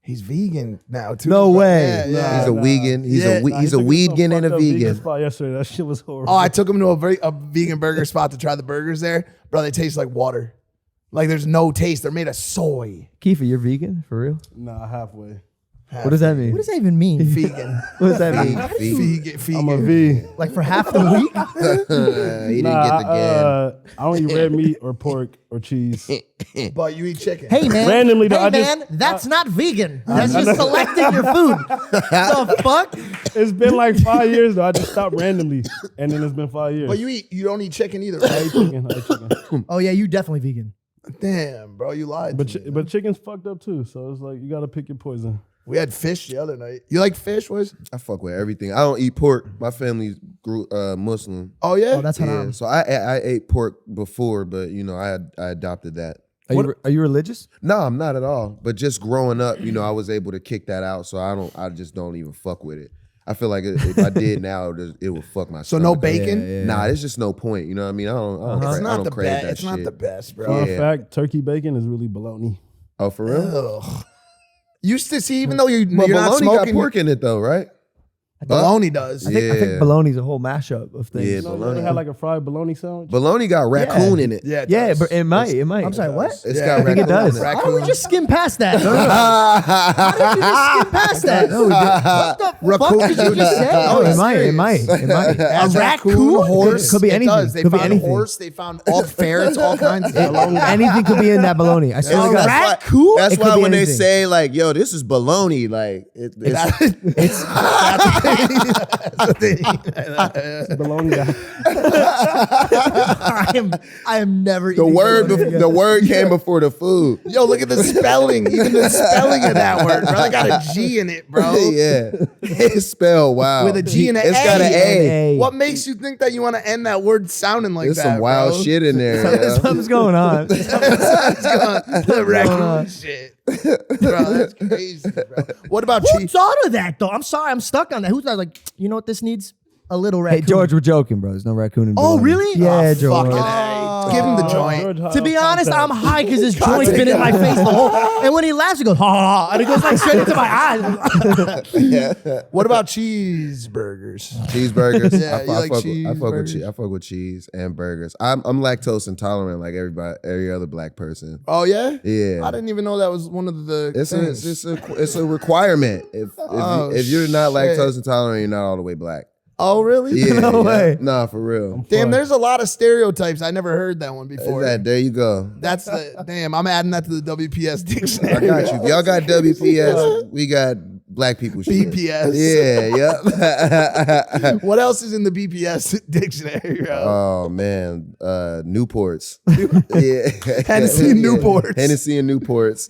vegan now too. No way. Yeah. He's a vegan. He's a weedgan and a vegan. Spot yesterday. That shit was horrible. Oh, I took him to a vegan burger spot to try the burgers there. Bro, they taste like water. Like there's no taste. They're made of soy. Kiefer, you're vegan for real? Nah, halfway. What does that mean? What does that even mean? Vegan. What does that mean? Vegan. I'm a V. Like for half the week? He didn't get the gan. I don't eat red meat or pork or cheese. But you eat chicken. Hey man, Randomly, though, that's not vegan. That's just selecting your food. The fuck? It's been like 5 years though. I just stopped randomly, and then it's been 5 years. But you don't eat chicken either, right? I eat chicken. Oh yeah, you definitely vegan. Damn, bro, you lied. But chicken's fucked up too. So it's like you gotta pick your poison. We had fish the other night. You like fish, Wiz? I fuck with everything. I don't eat pork. My family grew Muslim. Oh yeah. Oh, that's haram. Yeah, so I ate pork before, but I adopted that. Are you religious? No, I'm not at all. But just growing up, I was able to kick that out. So I just don't even fuck with it. I feel like if I did now, it would fuck my So stomach no up. bacon? Nah, there's just no point. You know what I mean? I don't crave that It's shit. not the best, bro. In fact, turkey bacon is really bologna. Oh, for real? Ugh. Used to see, even though you're But not bologna smoking, got pork in it though, right? bologna does. I think bologna's a whole mashup of things. Yeah, You ever bologna. had like a fried bologna sandwich? Bologna got raccoon in it. Yeah, Yeah, does. but it might. I'm sorry, what? It's Yeah, got I think raccoon it does. in it. Why don't we just skim past that? How did you just skim past that? What the fuck did you just say? Oh, it might. It might. A raccoon? horse. Could be It anything. does. They Could be found anything. a horse. They found all ferrets, all kinds of Anything could be in that bologna. I swear to God. Raccoon? That's It could why be when anything. they say like, "Yo, this is baloney," like Bologna. I am never the eating word. bologna again. The word came before the food. Yo, look at the spelling. Even the spelling of that word, bro. They got a G in it, bro. Yeah, it's spelled wow With a G and an It's A. got an A. What makes you think that you want to end that word sounding like There's that? some wild bro? shit in there. yo. Something's going on. The raccoon shit. Bro, that's crazy, bro. What about Who cheese? thought of that though? I'm sorry, I'm stuck on that. Who's like, you know what this needs? A little Hey, raccoon. George, we're joking, bro. There's no raccoon in Oh, bologna. really? Yeah, Oh, George. fucking A. Give him the joint. To be honest, I'm high because his joint's been in my face the whole. And when he laughs, he goes ha ha, ha, and it goes like straight into my eyes. What about cheeseburgers? Cheeseburgers. Yeah, you like cheeseburgers? I fuck with cheese and burgers. I'm lactose intolerant like every other black person. Oh yeah, Yeah. I didn't even know that was one of the. It's a requirement. If you're not shit. lactose intolerant, you're not all the way black. Oh really? Yeah, No way. Nah, for real. Damn, there's a lot of stereotypes. I never heard that one before. There you go. That's the damn. I'm adding that to the WPS I dictionary. got you. If y'all got WPS, we got black people shit. BPS. Yeah, yep. What else is in the BPS dictionary, bro? Oh man, Newports. Yeah, Hennessy and Newports. Hennessy and Newports.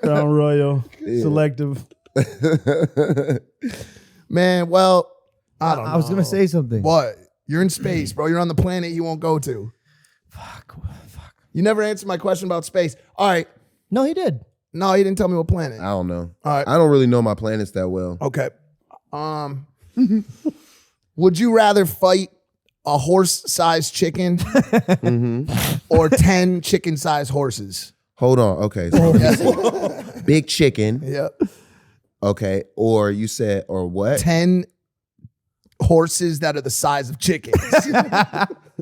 Crown Royal, selective. Man, well, I don't know. I was gonna say something. What? You're in space, bro. You're on the planet you won't go to. Fuck. You never answered my question about space. All right. No, he did. No, he didn't tell me what planet. I don't know. All right. I don't really know my planets that well. Okay. Would you rather fight a horse-sized chicken or 10 chicken-sized horses? Hold on. Okay. So big chicken. Yep. Okay. Or you said, or what? 10 horses that are the size of chickens.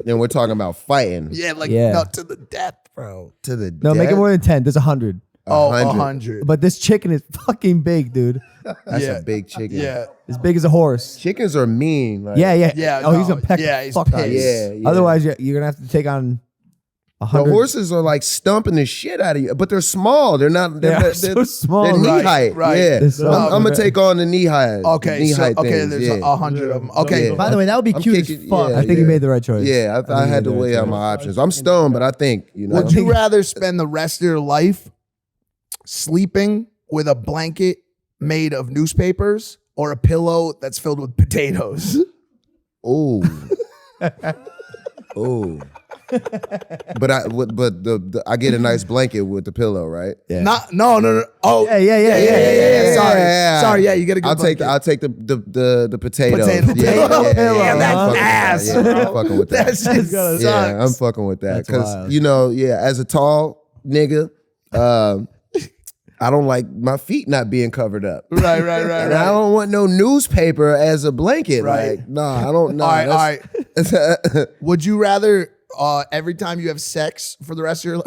And we're talking about fighting. Yeah, like Yeah. no, to the death, bro. To the No, make it death? more than 10. There's 100. Oh, 100. 100. But this chicken is fucking big, dude. That's Yeah. a big chicken. Yeah. As big as a horse. Chickens are mean. Like, Yeah. Yeah, Oh, he's no, gonna peck yeah, the he's fuck out of you. pissed. Yeah. Otherwise, you're gonna have to take on The 100. horses are like stumping the shit out of you, but they're small. They're not. They They're, are they're, so small. They're knee Right, height. right. Yeah, They're so I'm gonna small. take on the knee height. Okay, knee so, height okay, things. there's Yeah. 100 of them. Okay, Yeah. By the way, that would be I'm cute kicking- as fuck. yeah. I think you made the right choice. Yeah, I had to weigh out my options. I'm stoned, but I think would you rather spend the rest of your life sleeping with a blanket made of newspapers or a pillow that's filled with potatoes? Oh, oh. But I get a nice blanket with the pillow, right? Yeah. No. Oh, Yeah. Sorry, yeah, you get a good blanket. I'll take the potato. Potato. Yeah, that's I'm fucking with that. ass, Yeah, bro. I'm fucking with that. That shit sucks. Yeah, I'm fucking with that That's because wild. as a tall nigga, I don't like my feet not being covered up. Right. And I don't want no newspaper as a blanket. Right. Like, nah, I don't know. All right. Would you rather every time you have sex for the rest of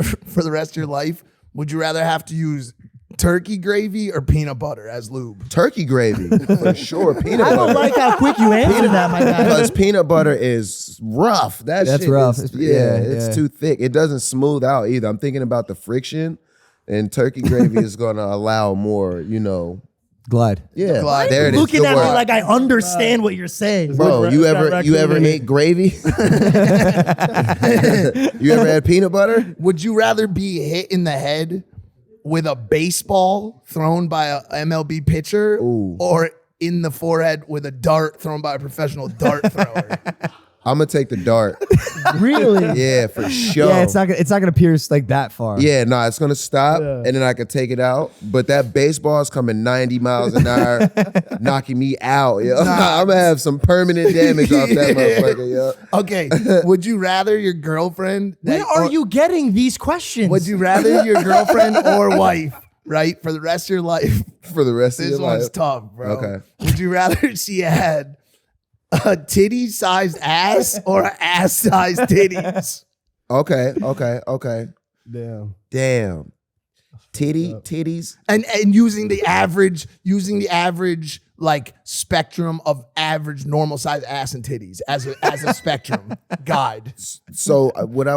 your life, would you rather have to use turkey gravy or peanut butter as lube? Turkey gravy for sure. Peanut I don't butter. like how quick you answered that, my guy. Because peanut butter is rough. That's That's shit rough. is- Yeah, it's yeah. too thick. It doesn't smooth out either. I'm thinking about the friction, and turkey gravy is going to allow more, Glide. Yeah, Glide. there it is. Looking Good at me word. like I understand what you're saying. Bro, It's you got ever raccoon in ate gravy? You ever had peanut butter? Would you rather be hit in the head with a baseball thrown by a MLB pitcher or in the forehead with a dart thrown by a professional dart thrower? I'm gonna take the dart. Really? Yeah, for sure. Yeah, it's not gonna pierce like that far. Yeah, no, it's gonna stop, Yeah. and then I could take it out. But that baseball is coming 90 miles an hour, knocking me out. Yo. I'm gonna have some permanent damage off that motherfucker. Yo. Okay, would you rather your girlfriend? Where are you getting these questions? Would you rather your girlfriend or wife, right, for the rest of your life? For the rest of This your one's life. tough, bro. Okay. Would you rather she had a titty-sized ass or an ass-sized titties? Okay. Damn. Titties. And using the average like spectrum of average normal size ass and titties as a spectrum guide. So would I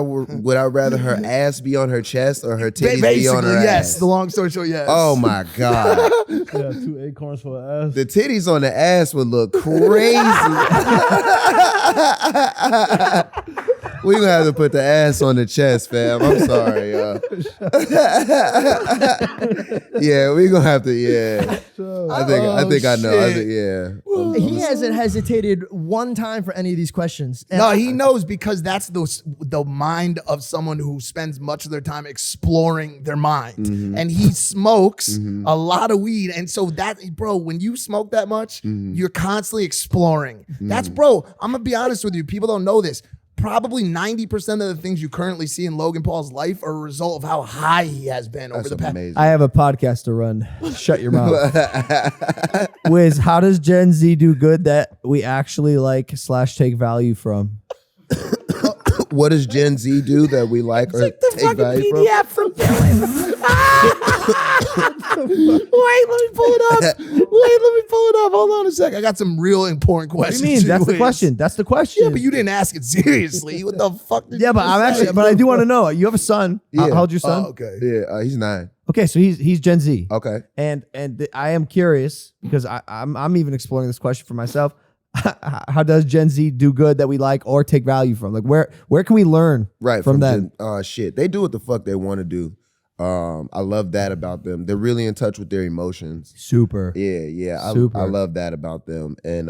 rather her ass be on her chest or her titties be on her yes. ass? The long story short, yes. Oh my God. Yeah, 2 acorns for an ass. The titties on the ass would look crazy. We gonna have to put the ass on the chest, fam. I'm sorry, yeah, we gonna have to. Yeah, I think I know. I shit. think, yeah. He hasn't hesitated one time for any of these questions. And No, he knows because that's the mind of someone who spends much of their time exploring their mind. And he smokes a lot of weed. And so that, bro, when you smoke that much, you're constantly exploring. That's, bro, I'm going to be honest with you. People don't know this. Probably 90% of the things you currently see in Logan Paul's life are a result of how high he has been over That's the past. amazing. I have a podcast to run. Shut your mouth. Wiz, how does Gen Z do good that we actually like / take value from? What does Gen Z do that we like or take value from? PDF from Dylan. Wait, let me pull it up. Hold on a sec. I got some real important What do questions. you mean? That's the Wiz. question. That's the question. Yeah, but you didn't ask it seriously. What the fuck? Did Yeah, you but I'm say? actually. But I do want to know. You have a son. Yeah. How old's your son? Oh, okay. Yeah, he's 9. Okay, so he's Gen Z. Okay. And I am curious because I'm even exploring this question for myself. How does Gen Z do good that we like or take value from? Like where can we learn from them? Shit, they do what the fuck they want to do. I love that about them. They're really in touch with their emotions. Super. Yeah. Super. I love that about them, and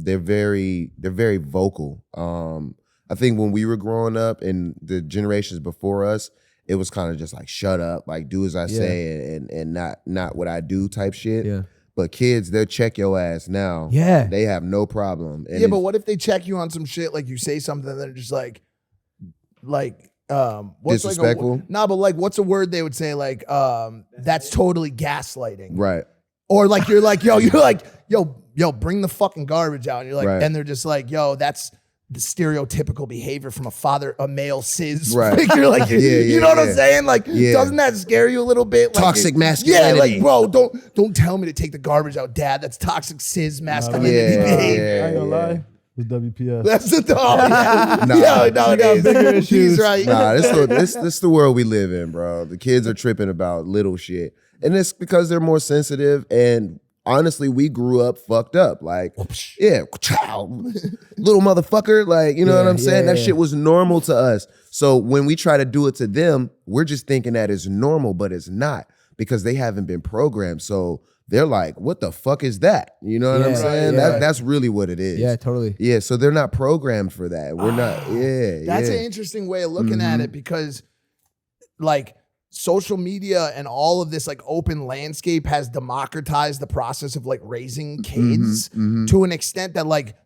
they're very vocal. I think when we were growing up and the generations before us, it was kind of just like shut up, like do as I say, and not what I do type shit. Yeah. But kids, they'll check your ass now. Yeah. They have no problem. And Yeah, but what if they check you on some shit, like you say something and they're just like what's disrespectful? Like but like what's a word they would say like that's totally gaslighting. right. Or like you're like, yo, bring the fucking garbage out. And you're like, and they're just like, yo, that's the stereotypical behavior from a male cis figure. Like, you know what I'm saying? Like, doesn't that scare you a little bit? Like, toxic masculinity. Yeah, like, bro, don't tell me to take the garbage out, dad. That's toxic cis masculinity behavior. I ain't gonna lie. It's WPS. That's the dog. No, bigger issues. He's right. Nah, this the world we live in, bro. The kids are tripping about little shit. And it's because they're more sensitive, and honestly, we grew up fucked up. Like, little motherfucker. Like, you know what I'm saying? That shit was normal to us. So when we try to do it to them, we're just thinking that it's normal, but it's not, because they haven't been programmed. So they're like, what the fuck is that? You know what I'm saying? That's really what it is. Yeah, totally. Yeah, so they're not programmed for that. We're not, That's an interesting way of looking at it, because like social media and all of this like open landscape has democratized the process of like raising kids to an extent that like,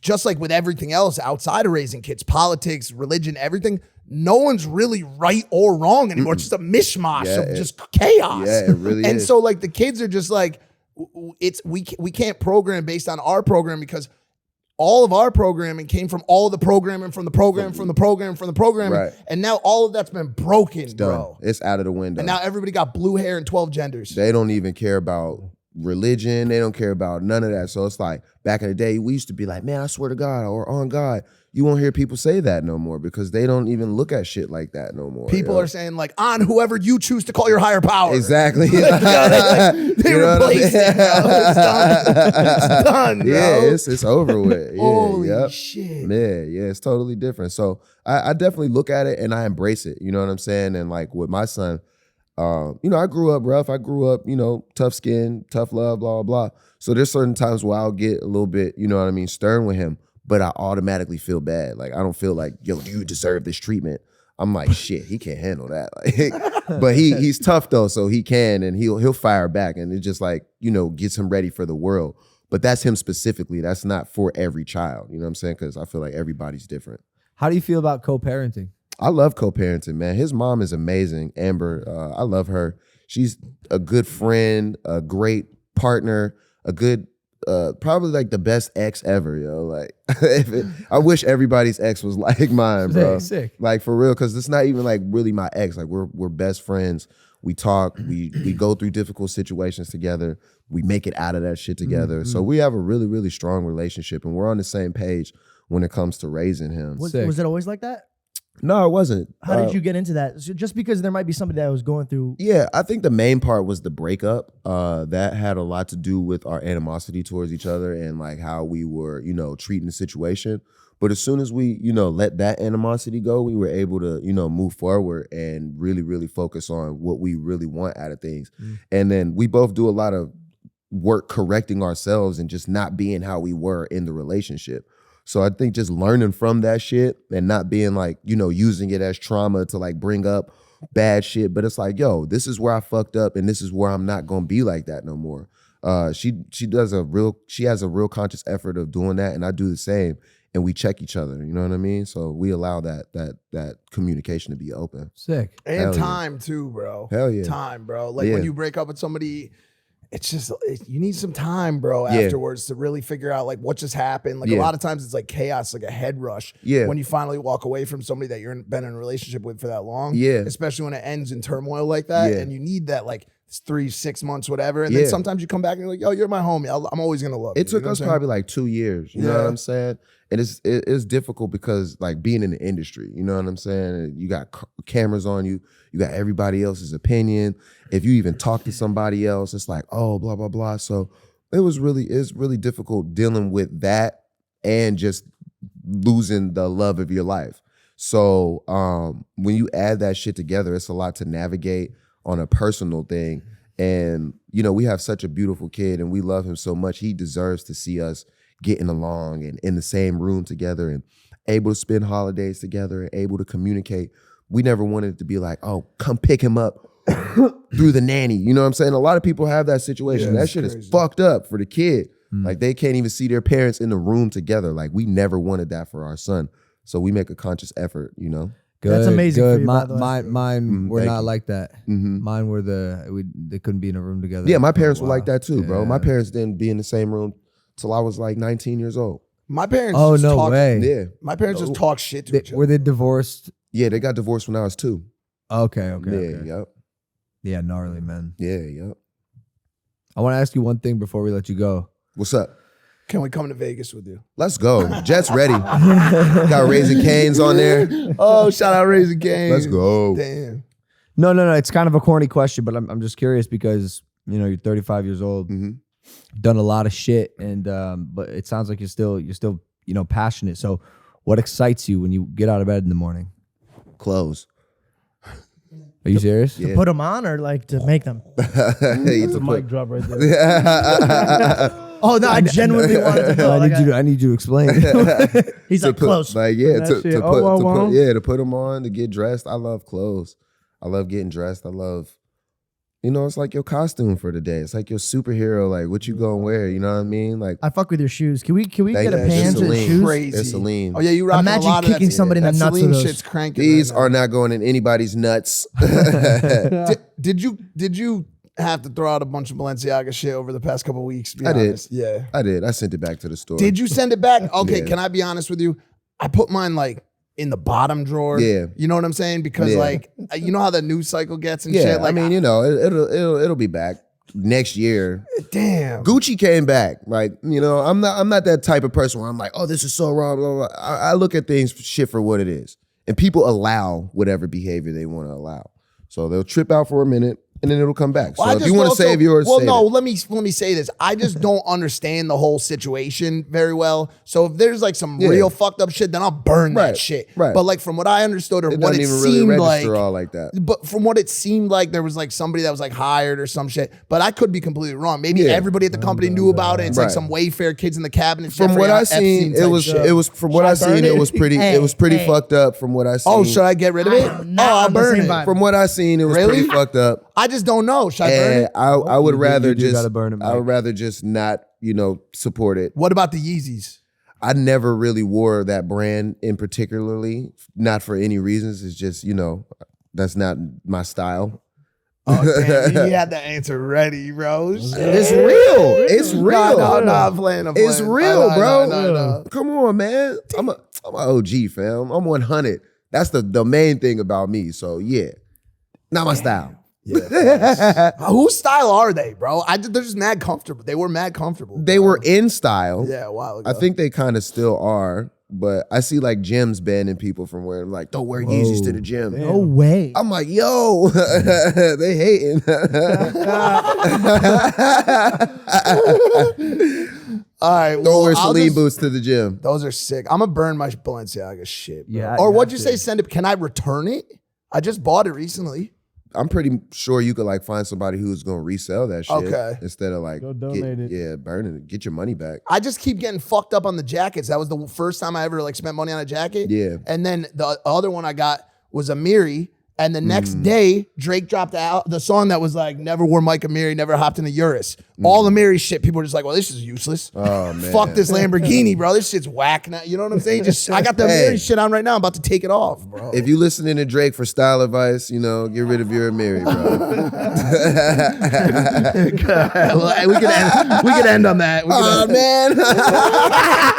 just like with everything else outside of raising kids, politics, religion, everything, no one's really right or wrong anymore. It's just a mishmash of just chaos. Yeah, it really and is. so like the kids are just like, we can't program based on our program, because all of our programming came from all the programming from the program, from the program, from the programming. Right. And now all of that's been broken, bro. It's out of the window. And now everybody got blue hair and 12 genders. They don't even care about religion. They don't care about none of that. So it's like, back in the day, we used to be like, man, I swear to God, or on God. You won't hear people say that no more, because they don't even look at shit like that no more. People are saying like, on whoever you choose to call your higher power. Exactly. They replaced it, bro. It's done. It's done, bro. Yeah, it's over with. Yeah, Holy shit. Yeah, it's totally different. So I definitely look at it and I embrace it. You know what I'm saying? And like with my son, you know, I grew up rough. I grew up, you know, tough skin, tough love, blah, blah, blah. So there's certain times where I'll get a little bit, you know what I mean, stern with him, but I automatically feel bad. Like, I don't feel like, yo, you deserve this treatment. I'm like, shit, he can't handle that. Like, but he's tough though, so he can, and he'll fire back, and it just like, you know, gets him ready for the world. But that's him specifically. That's not for every child. You know what I'm saying? Because I feel like everybody's different. How do you feel about co-parenting? I love co-parenting, man. His mom is amazing, Amber. I love her. She's a good friend, a great partner, a good, probably like the best ex ever, yo. Like, I wish everybody's ex was like mine, bro. Sick. Like, for real, because it's not even like really my ex. Like, we're best friends. We talk. We go through difficult situations together. We make it out of that shit together. So we have a really, really strong relationship, and we're on the same page when it comes to raising him. Was it always like that? No, it wasn't. How did you get into that? So just because there might be somebody that was going through. Yeah, I think the main part was the breakup. That had a lot to do with our animosity towards each other and like how we were, you know, treating the situation. But as soon as we, you know, let that animosity go, we were able to, you know, move forward and really, really focus on what we really want out of things. And then we both do a lot of work correcting ourselves and just not being how we were in the relationship. So I think just learning from that shit and not being like, you know, using it as trauma to like bring up bad shit. But it's like, yo, this is where I fucked up and this is where I'm not gonna be like that no more. She has a real conscious effort of doing that, and I do the same. And we check each other, you know what I mean? So we allow that communication to be open. Sick. And time too, bro. Hell yeah. Time, bro. Like when you break up with somebody, it's just, you need some time, bro, afterwards to really figure out like what just happened. Like a lot of times it's like chaos, like a head rush. Yeah. When you finally walk away from somebody that you've been in a relationship with for that long. Yeah. Especially when it ends in turmoil like that. Yeah. And you need that like 3-6 months, whatever. And then sometimes you come back and you're like, yo, you're my homie. I'm always going to love you. It took us probably like 2 years. You know what I'm saying? And it's difficult because like being in the industry, you know what I'm saying? You got cameras on you. You got everybody else's opinion. If you even talk to somebody else, it's like, oh, blah, blah, blah. So it's really difficult dealing with that and just losing the love of your life. So when you add that shit together, it's a lot to navigate on a personal thing. And, you know, we have such a beautiful kid and we love him so much. He deserves to see us getting along and in the same room together and able to spend holidays together and able to communicate. We never wanted it to be like, oh, come pick him up through the nanny. You know what I'm saying? A lot of people have that situation. That shit is fucked up for the kid. Like they can't even see their parents in the room together. Like we never wanted that for our son. So we make a conscious effort, you know? Good, That's amazing Good. for you, by the way. Mine were thank not you. like that. Mine were they couldn't be in a room together. Yeah, my parents were like that too, bro. Yeah. My parents didn't be in the same room till I was like 19 years old. My parents. Oh just no talk, way. Yeah, My parents just talk shit to each other. Were they divorced? yeah, they got divorced when I was 2. Okay. Yeah, Okay. yep, Yeah, gnarly, man. yeah, yep. I want to ask you one thing before we let you go. What's up? Can we come to Vegas with you? Let's go. Jet's ready. Got Raising Cane's on there. Oh, shout out Raising Cane's. Let's go. Damn. No. It's kind of a corny question, but I'm just curious because you're 35 years old, done a lot of shit, and but it sounds like you're still passionate. So, what excites you when you get out of bed in the morning? Clothes. Are you serious? Yeah. Put them on or like to make them? That's a mic drop right there. Oh no, I genuinely wanted to know. I need you to explain. He's like close. Like yeah, That shit. to put them on, to get dressed. I love clothes. I love getting dressed. I love, it's like your costume for the day. It's like your superhero. Like what you gonna wear? You know what I mean? Like I fuck with your shoes. Can we get a Thank you. pants and Celine. shoes? Crazy. It's Celine. Oh yeah, you rocking Imagine a lot of kicking that, somebody in the that nuts with Celine those. shit's cranking. These right are not going in anybody's nuts. now. Did you have to throw out a bunch of Balenciaga shit over the past couple of weeks? Be I did. honest. Yeah. I did. I sent it back to the store. Did you send it back? Okay, Yeah. can I be honest with you? I put mine like in the bottom drawer. Yeah. You know what I'm saying? Because Yeah. like you know how the news cycle gets and Yeah, shit. Like I mean, it'll be back next year. damn. Gucci came back. Like, I'm not that type of person where I'm like, oh, this is so wrong. Blah, blah, blah. I look at things shit for what it is, and people allow whatever behavior they want to allow. So they'll trip out for a minute, and then it'll come back. So Well, I if just you want to also- save yours, well, save no. it. Let me say this. I just don't understand the whole situation very well. So if there's like some Yeah. real fucked up shit, then I'll burn that Right, shit. right. But like from what I understood or It what doesn't it even really seemed register like, all like that. but from what it seemed like, there was like somebody that was like hired or some shit. But I could be completely wrong. Maybe Yeah. everybody at the company knew about it. It's like Right. some Wayfair kids in the cabinet. From Jeffrey what I Epstein seen, type it was shit. from what I Should I burn seen, it? it was pretty Hey. fucked up. From what I seen. Oh, should I get rid of it? I'm not I'll on the burn same it. vibe. From what I seen, it was Really? pretty fucked up. I just don't know. Should I burn And it? I would You do- rather you do just gotta burn it, I would Mike. rather just not support it. What about the Yeezys? I never really wore that brand in particularly, not for any reasons. It's just that's not my style. Oh, damn. You had the answer ready, bro. It's real. It's real. No, I'm playing. It's real, bro. No. Come on, man. I'm a OG, fam. I'm 100. That's the main thing about me. So yeah, not my style. Whose style are they, bro? They're just mad comfortable. They were mad comfortable. They were in style. Yeah, a while ago. I think they kind of still are, but I see like gyms banning people from wearing like, don't wear Yeezys to the gym. No way. I'm like, yo, they hating. All right. Don't wear I'll Celine just- boots to the gym. Those are sick. I'm gonna burn my Balenciaga shit. Bro. Yeah, Or you what'd have you to. say? Send it. Can I return it? I just bought it recently. I'm pretty sure you could like find somebody who's gonna resell that shit Okay. instead of like Go donate it. Yeah, burning it. Get your money back. I just keep getting fucked up on the jackets. That was the first time I ever like spent money on a jacket. Yeah. And then the other one I got was a Miri. And the next Mm. day, Drake dropped out the song that was like, never wore Mike Amiri, never hopped in a Urus. All the Miri shit, people were just like, well, this is useless. Oh man. Fuck this Lamborghini, bro. This shit's whack now. You know what I'm saying? Just I got the Hey. Amiri shit on right now. I'm about to take it off, bro. If you listening to Drake for style advice, get rid of your Amiri, bro. we could end on that. We could Oh end- man.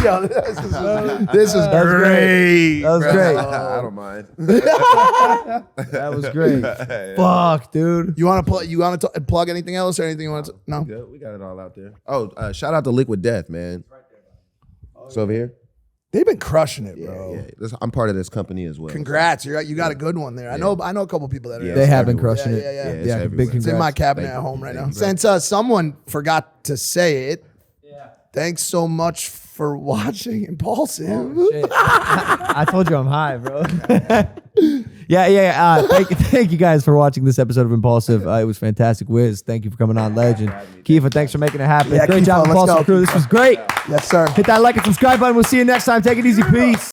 Yo, this is great. That was great. I don't mind. That was great. Fuck, dude. You want to plug anything else or anything you want to? No. Yeah, we got it all out there. Oh, shout out to Liquid Death, man. It's over here. They've been crushing it, bro. Yeah, I'm part of this company as well. Congrats, you got a good one there. I know a couple people that are. Yeah, They it's have been everywhere. crushing Yeah, it. yeah, yeah. it's Yeah, everywhere. big It's in congrats. my cabinet Thank at you. home right Thank now. you. Since someone forgot to say it, thanks so much for watching Impulsive. Shit. I told you I'm high, bro. Yeah. Thank you guys for watching this episode of Impulsive. It was fantastic. Wiz, thank you for coming on. Legend. Kifa, thanks for making it happen. Yeah, Great Kifa, job, let's Impulsive go, crew. This Kifa. was great. Yes, sir. Hit that like and subscribe button. We'll see you next time. Take it easy. Peace.